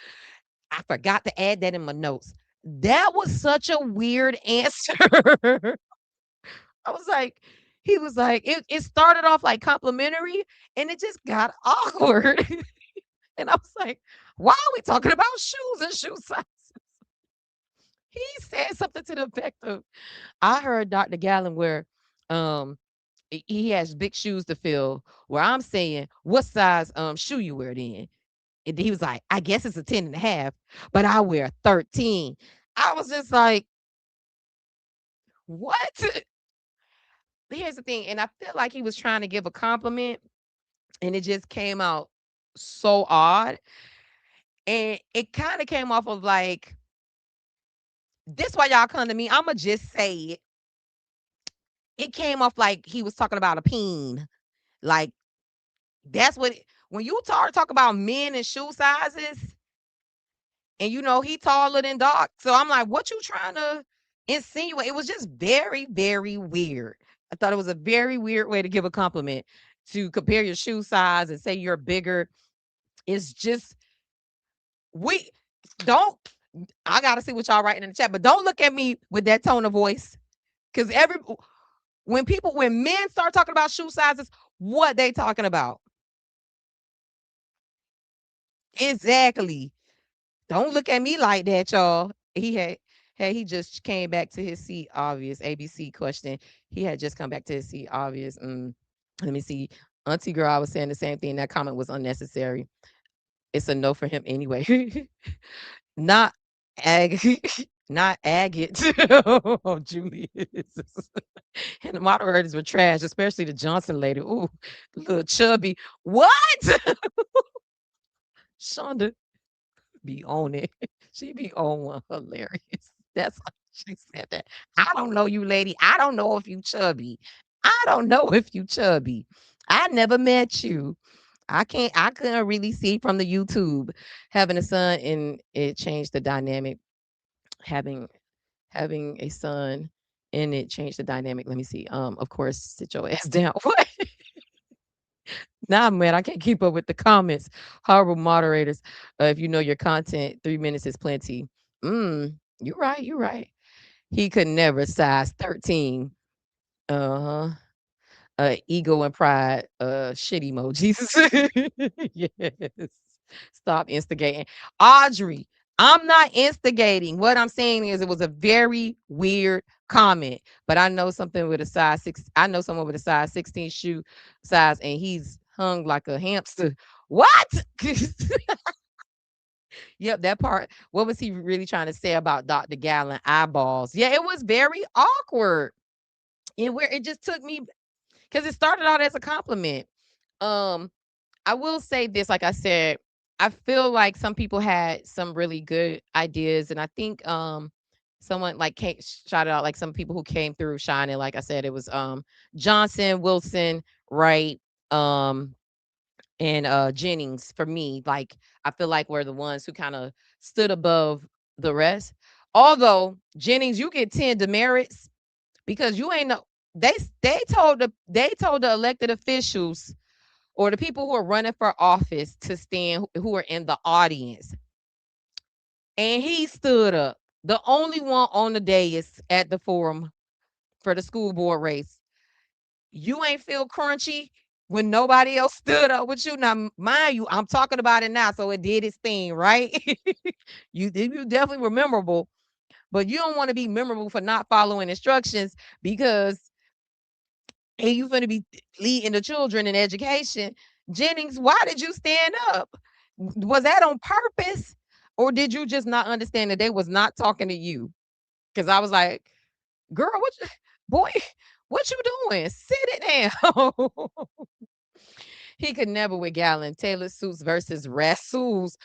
I forgot to add that in my notes. That was such a weird answer. I was like, he was like, it started off like complimentary and it just got awkward. And I was like, why are we talking about shoes and shoe size? He said something to the effect of, I heard Dr. Gallon where he has big shoes to fill, where I'm saying, what size shoe you wear then? And he was like, I guess it's a 10 and a half, but I wear 13. I was just like, what? Here's the thing. And I feel like he was trying to give a compliment and it just came out so odd. And it kind of came off of like, this why y'all come to me. I'ma just say it. It came off like he was talking about a peen. Like that's what when you talk about men and shoe sizes, and he taller than Doc. So I'm like, what you trying to insinuate? It was just very, very weird. I thought it was a very weird way to give a compliment, to compare your shoe size and say you're bigger. It's just, we don't, I gotta see what y'all writing in the chat, but don't look at me with that tone of voice. Cause when men start talking about shoe sizes, what they talking about? Exactly. Don't look at me like that, y'all. He just came back to his seat, obvious. ABC question. He had just come back to his seat, obvious. Let me see. Auntie girl, I was saying the same thing. That comment was unnecessary. It's a no for him anyway. Not ag not agate. Oh, Julius. And the moderators were trash, especially the Johnson lady. Ooh, little chubby. What? Shonda be on it. She be on one. Hilarious. That's why she said that. I don't know you, lady. I don't know if you chubby. I don't know if you chubby. I never met you. I couldn't really see from the YouTube. Having a son, and it changed the dynamic. Having having a son, and it changed the dynamic. Let me see. Of course, sit your ass down. What? Nah, man, I can't keep up with the comments. Horrible moderators. If you know your content, 3 minutes is plenty. You're right. You're right. He could never size 13. Uh-huh. Ego and pride, shit emojis. Yes. Stop instigating. Audrey, I'm not instigating. What I'm saying is it was a very weird comment, but I know something with a size 6. I know someone with a size 16 shoe size, and he's hung like a hamster. What? Yep, that part. What was he really trying to say about Dr. Gallon eyeballs? Yeah, it was very awkward. And where it just took me, because it started out as a compliment. Um, I will say this, like I said, I feel like some people had some really good ideas, and I think someone like shouted out like some people who came through shining. Like I said, it was Johnson, Wilson, Wright, um, and Jennings. For me, like I feel like we're the ones who kind of stood above the rest. Although Jennings, you get 10 demerits because you ain't no, they told the elected officials or the people who are running for office to stand, who are in the audience, and he stood up, the only one on the dais at the forum for the school board race. You ain't feel crunchy when nobody else stood up with you. Now, mind you, I'm talking about it now, so it did its thing, right? You definitely were memorable, but you don't want to be memorable for not following instructions, because and you finna be leading the children in education. Jennings, why did you stand up? Was that on purpose? Or did you just not understand that they was not talking to you? Because I was like, girl, boy, what you doing? Sit it down. He could never with Gallon. Taylor suits versus Rascals.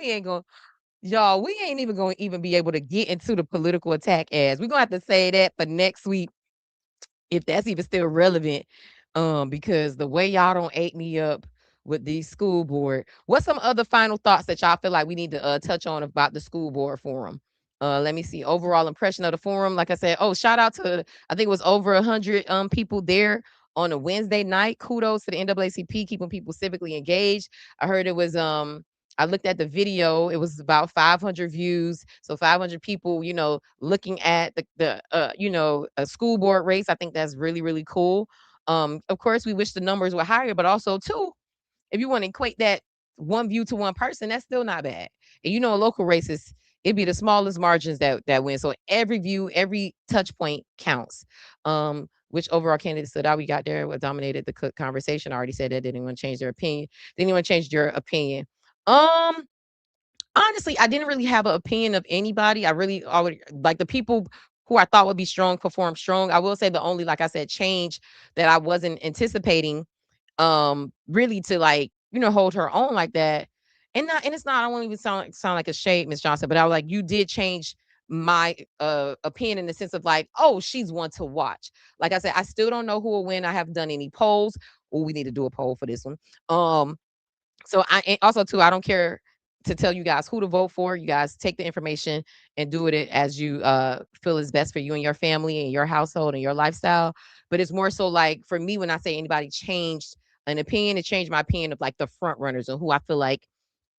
We ain't gonna, y'all, we ain't even gonna even be able to get into the political attack as. We're gonna have to say that for next week, if that's even still relevant, because the way y'all don't ate me up with the school board. What's some other final thoughts that y'all feel like we need to touch on about the school board forum? Let me see. Overall impression of the forum. Like I said, oh, shout out to, I think it was over 100 people there on a Wednesday night. Kudos to the NAACP keeping people civically engaged. I heard it was I looked at the video. It was about 500 views. So 500 people, looking at a school board race. I think that's really, really cool. Of course, we wish the numbers were higher, but also too, if you want to equate that one view to one person, that's still not bad. And local races, it'd be the smallest margins that win. So every view, every touch point counts. Which overall candidate stood out? We got there, what dominated the conversation. I already said that. Did anyone change their opinion? Did anyone change your opinion? Honestly, I didn't really have an opinion of anybody. I would like the people who I thought would be strong perform strong. I will say the only, like I said, change that I wasn't anticipating really to hold her own like that. And it's not, I won't even sound like a shade, Miss Johnson, but I was like, you did change my opinion in the sense of like, oh, she's one to watch. Like I said, I still don't know who will win. I haven't done any polls. Oh, we need to do a poll for this one. So I and also too, I don't care to tell you guys who to vote for. You guys take the information and do it as you feel is best for you and your family and your household and your lifestyle. But it's more so like for me when I say anybody changed an opinion, it changed my opinion of like the front runners and who I feel like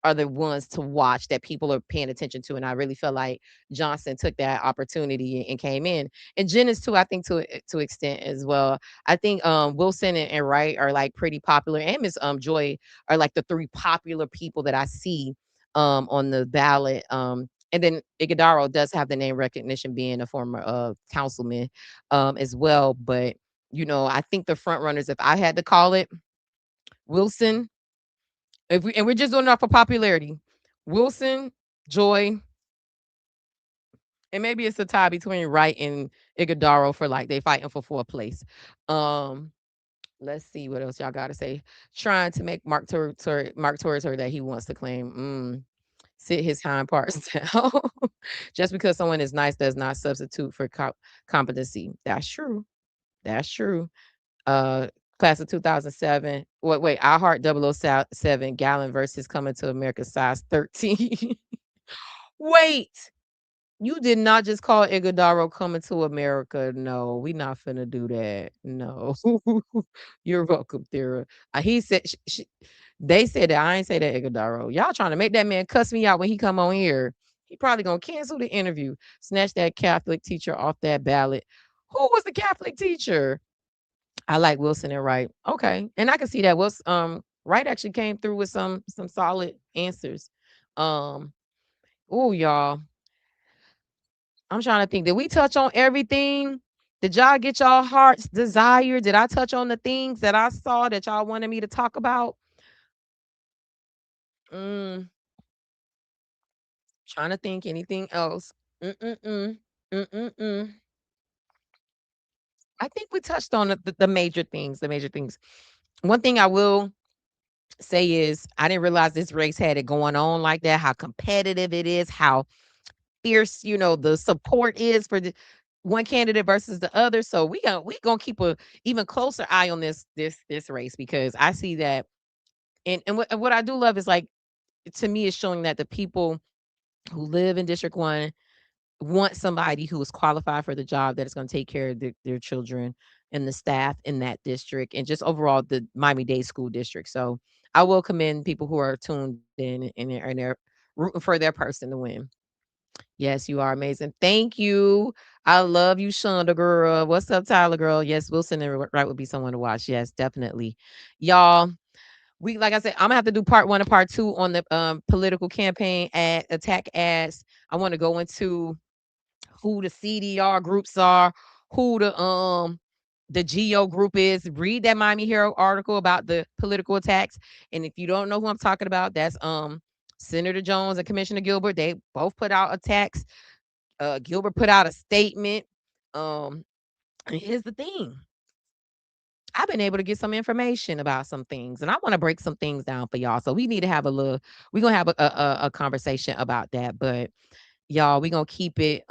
are the ones to watch that people are paying attention to. And I really feel like Johnson took that opportunity and came in. And Jennings too, I think to extent as well. I think Wilson and Wright are like pretty popular, and Miss Joy are like the three popular people that I see on the ballot. And then Iguodaro does have the name recognition being a former councilman as well. But I think the front runners, if I had to call it, Wilson, if we and we're just doing it off of popularity. Wilson, Joy, and maybe it's a tie between Wright and Iguodaro for like they fighting for fourth place. Um, let's see what else y'all got to say. Trying to make Mark Torres heard that he wants to claim. Sit his hind parts down. Just because someone is nice does not substitute for competency. That's true. That's true. Uh, Class of 2007. Wait, I Heart 007 Gallon versus Coming to America size 13. Wait, you did not just call Iguodaro Coming to America. No, we not finna do that. No. You're welcome, Thera. He said they said that I ain't say that Iguodaro. Y'all trying to make that man cuss me out when he come on here. He probably gonna cancel the interview. Snatch that Catholic teacher off that ballot. Who was the Catholic teacher? I like Wilson and Wright. Okay. And I can see that Wilson Wright actually came through with some solid answers. Um, oh y'all. I'm trying to think. Did we touch on everything? Did y'all get y'all heart's desire? Did I touch on the things that I saw that y'all wanted me to talk about? Mm, trying to think anything else. Mm-mm-mm. Mm-mm-mm. I think we touched on the major things, the major things. One thing I will say is I didn't realize this race had it going on like that, how competitive it is, how fierce, the support is for the one candidate versus the other. So we gonna keep a even closer eye on this race because I see that and what I do love is like to me is showing that the people who live in District 1 want somebody who is qualified for the job that is going to take care of their children and the staff in that district and just overall the Miami-Dade School District. So I will commend people who are tuned in and they're rooting for their person to win. Yes, you are amazing. Thank you. I love you, Shonda girl. What's up, Tyler girl? Yes, Wilson and Wright would be someone to watch. Yes, definitely. Y'all, we like I said, I'm gonna have to do part 1 and part 2 on the political campaign ad attack ads. I want to go into who the CDR groups are, who the GO group is. Read that Miami Herald article about the political attacks. And if you don't know who I'm talking about, that's Senator Jones and Commissioner Gilbert. They both put out attacks. Gilbert put out a statement. And here's the thing. I've been able to get some information about some things, and I want to break some things down for y'all. So we need to have we're gonna have a conversation about that. But y'all, we're gonna keep it,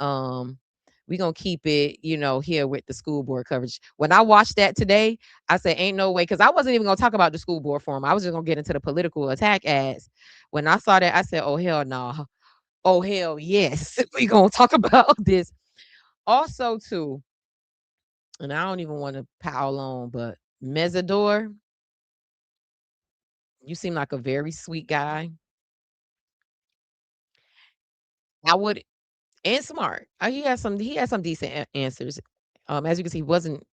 here with the school board coverage. When I watched that today, I said, ain't no way, because I wasn't even gonna talk about the school board forum. I was just gonna get into the political attack ads. When I saw that, I said, oh hell no. Oh hell yes. We gonna talk about this. Also, too, and I don't even want to pile on, but Mesidor, you seem like a very sweet guy. I would and smart. He had some decent answers. As you can see, he wasn't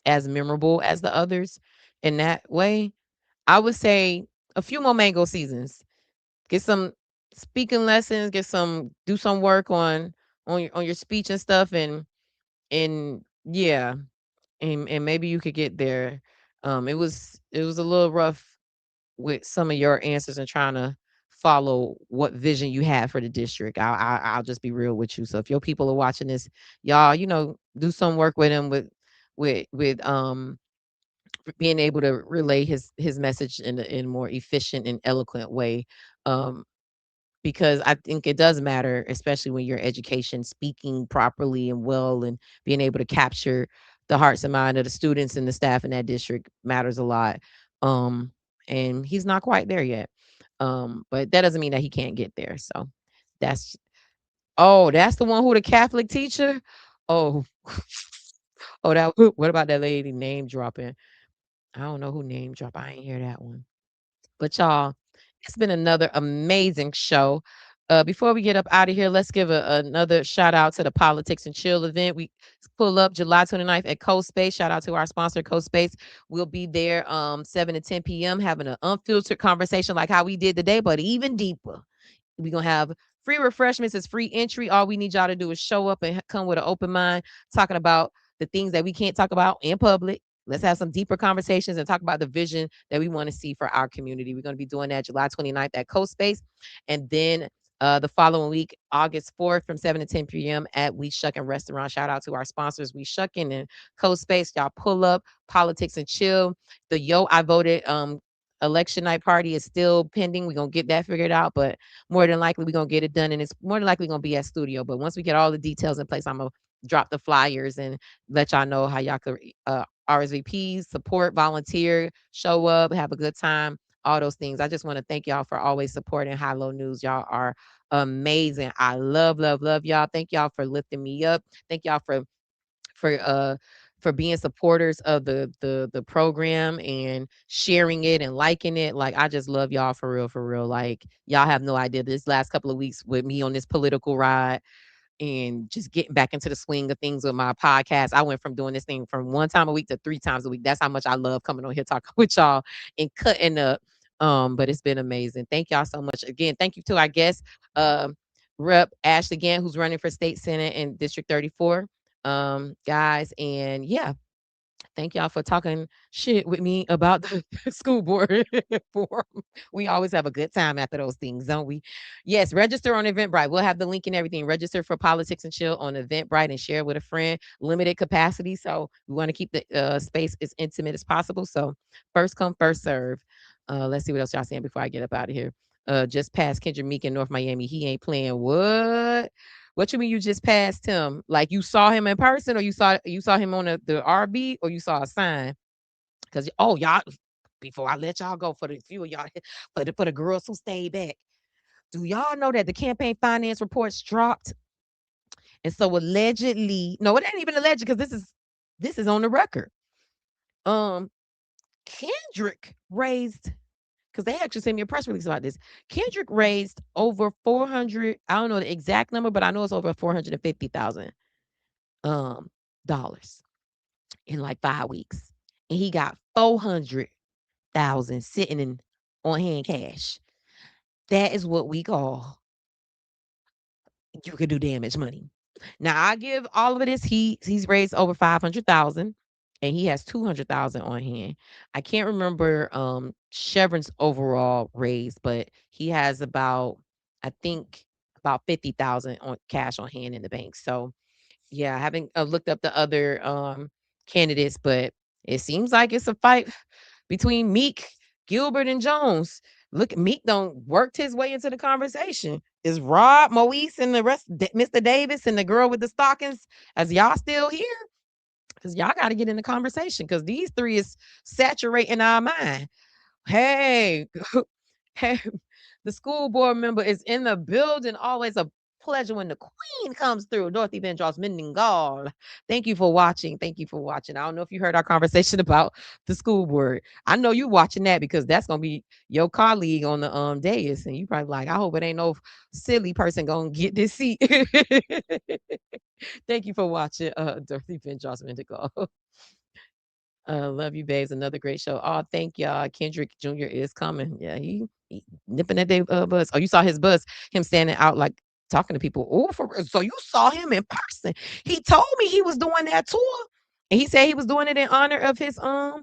as memorable as the others in that way. I would say a few more mango seasons. Get some speaking lessons, do some work on your speech and stuff and yeah, and maybe you could get there. It was a little rough with some of your answers and trying to follow what vision you have for the district. I'll just be real with you. So if your people are watching this, y'all, do some work with him with being able to relay his message in a more efficient and eloquent way. Um, because I think it does matter, especially when your education speaking properly and well and being able to capture the hearts and mind of the students and the staff in that district matters a lot. Um, and he's not quite there yet. But that doesn't mean that he can't get there. So that's that's the one who the Catholic teacher. Oh, that what about that lady name dropping? I don't know who name drop. I ain't hear that one. But y'all, it's been another amazing show. Before we get up out of here, let's give another shout out to the Politics and Chill event. We pull up July 29th at CoSpace. Shout out to our sponsor, CoSpace. We'll be there 7 to 10 p.m. having an unfiltered conversation like how we did today, but even deeper. We're going to have free refreshments. It's free entry. All we need y'all to do is show up and come with an open mind, talking about the things that we can't talk about in public. Let's have some deeper conversations and talk about the vision that we want to see for our community. We're going to be doing that July 29th at CoSpace. And then the following week, August 4th from 7 to 10 p.m. at We Shuckin' Restaurant. Shout out to our sponsors, We Shuckin' and CoSpace. Y'all pull up, Politics and Chill. The Yo I Voted election night party is still pending. We're going to get that figured out, but more than likely we're going to get it done. And it's more than likely going to be at studio. But once we get all the details in place, I'm going to drop the flyers and let y'all know how y'all could RSVP, support, volunteer, show up, have a good time, all those things. I just want to thank y'all for always supporting High Low News. Y'all are amazing. I love, love, love y'all. Thank y'all for lifting me up. Thank y'all for being supporters of the program and sharing it and liking it. Like, I just love y'all for real, for real. Like, y'all have no idea this last couple of weeks with me on this political ride and just getting back into the swing of things with my podcast. I went from doing this thing from 1 time a week to 3 times a week. That's how much I love coming on here talking with y'all and cutting up. But it's been amazing. Thank y'all so much. Again, thank you to our guest, Rep. Ashley Gantt, who's running for state senate in District 34. Guys, and yeah, thank y'all for talking shit with me about the school board forum. We always have a good time after those things, don't we? Yes, register on Eventbrite. We'll have the link and everything. Register for Politics and Chill on Eventbrite and share with a friend. Limited capacity, so we want to keep the space as intimate as possible. So first come, first serve. Let's see what else y'all saying before I get up out of here. Just past Kendrick Meek in North Miami. He ain't playing. What? What you mean you just passed him? Like, you saw him in person, or you saw him on the RB, or you saw a sign? Because y'all, before I let y'all go, for the few of y'all, for the girls who stayed back, do y'all know that the campaign finance reports dropped? And so allegedly, no, it ain't even alleged because this is on the record. Kendrick raised, because they actually sent me a press release about this. Kendrick raised over 400. I don't know the exact number, but I know it's over $450,000 dollars in like 5 weeks, and he got 400,000 sitting in on hand cash. That is what we call you could do damage money. Now, I give all of this. He's raised over 500,000, and he has 200,000 on hand. I can't remember Chevron's overall raise, but he has about, I think, about 50,000 on cash on hand in the bank. So yeah, I haven't looked up the other candidates, but it seems like it's a fight between Meek, Gilbert, and Jones. Look, Meek don't worked his way into the conversation. Is Rob, Moise, and the rest, Mr. Davis, and the girl with the stockings, as y'all still here? Because y'all got to get in the conversation, because these three is saturating our mind. Hey, hey, the school board member is in the building. Always a pleasure when the queen comes through. Dorothy Van Dross Mendingal. Thank you for watching. Thank you for watching. I don't know if you heard our conversation about the school board. I know you watching that because that's gonna be your colleague on the dais, and you probably like, I hope it ain't no silly person gonna get this seat. Thank you for watching, Dorothy Van Dross Mendingal. Love you, babes. Another great show. Oh, thank y'all. Kendrick Jr. is coming. Yeah, he nipping at their buzz. Oh, you saw his buzz, him standing out like talking to people. Oh, for real. So you saw him in person. He told me he was doing that tour. And he said he was doing it in honor of his grandma,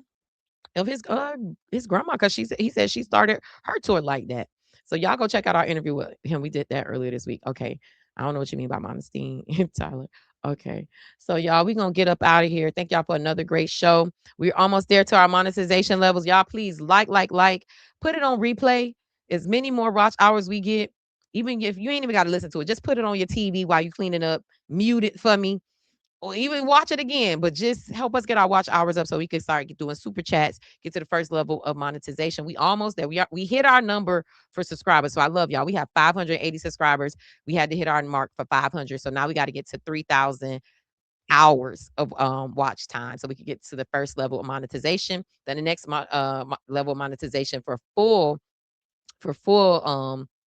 because he said she started her tour like that. So y'all go check out our interview with him. We did that earlier this week. Okay. I don't know what you mean by Mama Steen, Tyler. Okay. So y'all, we're gonna get up out of here. Thank y'all for another great show. We're almost there to our monetization levels. Y'all please like, put it on replay. As many more watch hours we get, Even if you ain't even got to listen to it, just put it on your TV while you cleaning up, mute it for me, or even watch it again, but just help us get our watch hours up so we can start doing super chats, get to the first level of monetization. We almost there. We hit our number for subscribers. So I love y'all. We have 580 subscribers. We had to hit our mark for 500. So now we got to get to 3,000 hours of watch time so we can get to the first level of monetization. Then the next level of monetization for full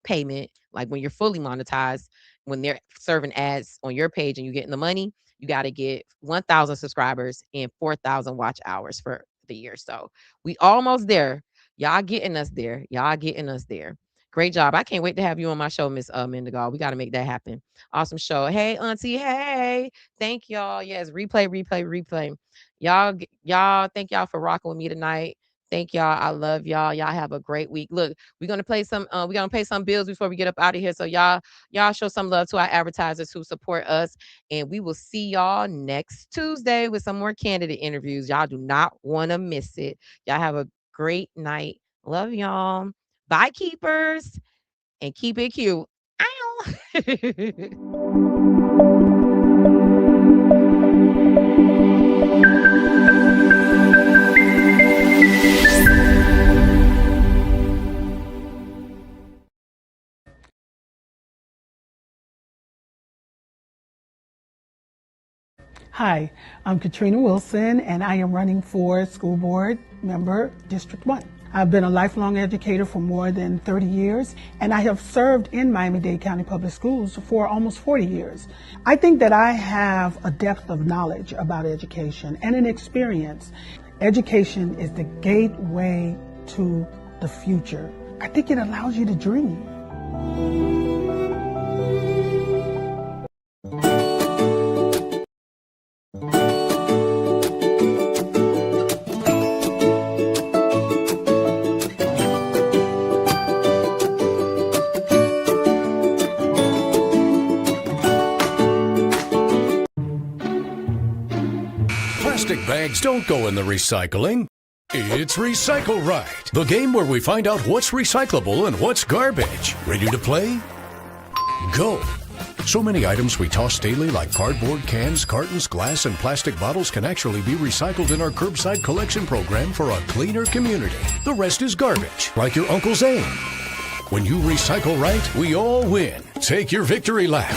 payment, like when you're fully monetized, when they're serving ads on your page and you're getting the money, you got to get 1,000 subscribers and 4,000 watch hours for the year. So we almost there. Y'all getting us there. Y'all getting us there. Great job. I can't wait to have you on my show, Miss Mendigal. We got to make that happen. Awesome show. Hey, Auntie. Hey, thank y'all. Yes, replay. Y'all, thank y'all for rocking with me tonight. Thank y'all. I love y'all. Y'all have a great week. Look, we're gonna pay some bills before we get up out of here. So y'all show some love to our advertisers who support us. And we will see y'all next Tuesday with some more candidate interviews. Y'all do not want to miss it. Y'all have a great night. Love y'all. Bye, keepers. And keep it cute. Ow. Hi, I'm Katrina Wilson, and I am running for School Board Member District 1. I've been a lifelong educator for more than 30 years, and I have served in Miami-Dade County Public Schools for almost 40 years. I think that I have a depth of knowledge about education and an experience. Education is the gateway to the future. I think it allows you to dream. Plastic bags don't go in the recycling. It's Recycle Right, the game where we find out what's recyclable and what's garbage. Ready to play? Go. So many items we toss daily like cardboard, cans, cartons, glass, and plastic bottles can actually be recycled in our curbside collection program for a cleaner community. The rest is garbage, like your Uncle's aim. When you recycle right, we all win. Take your victory lap.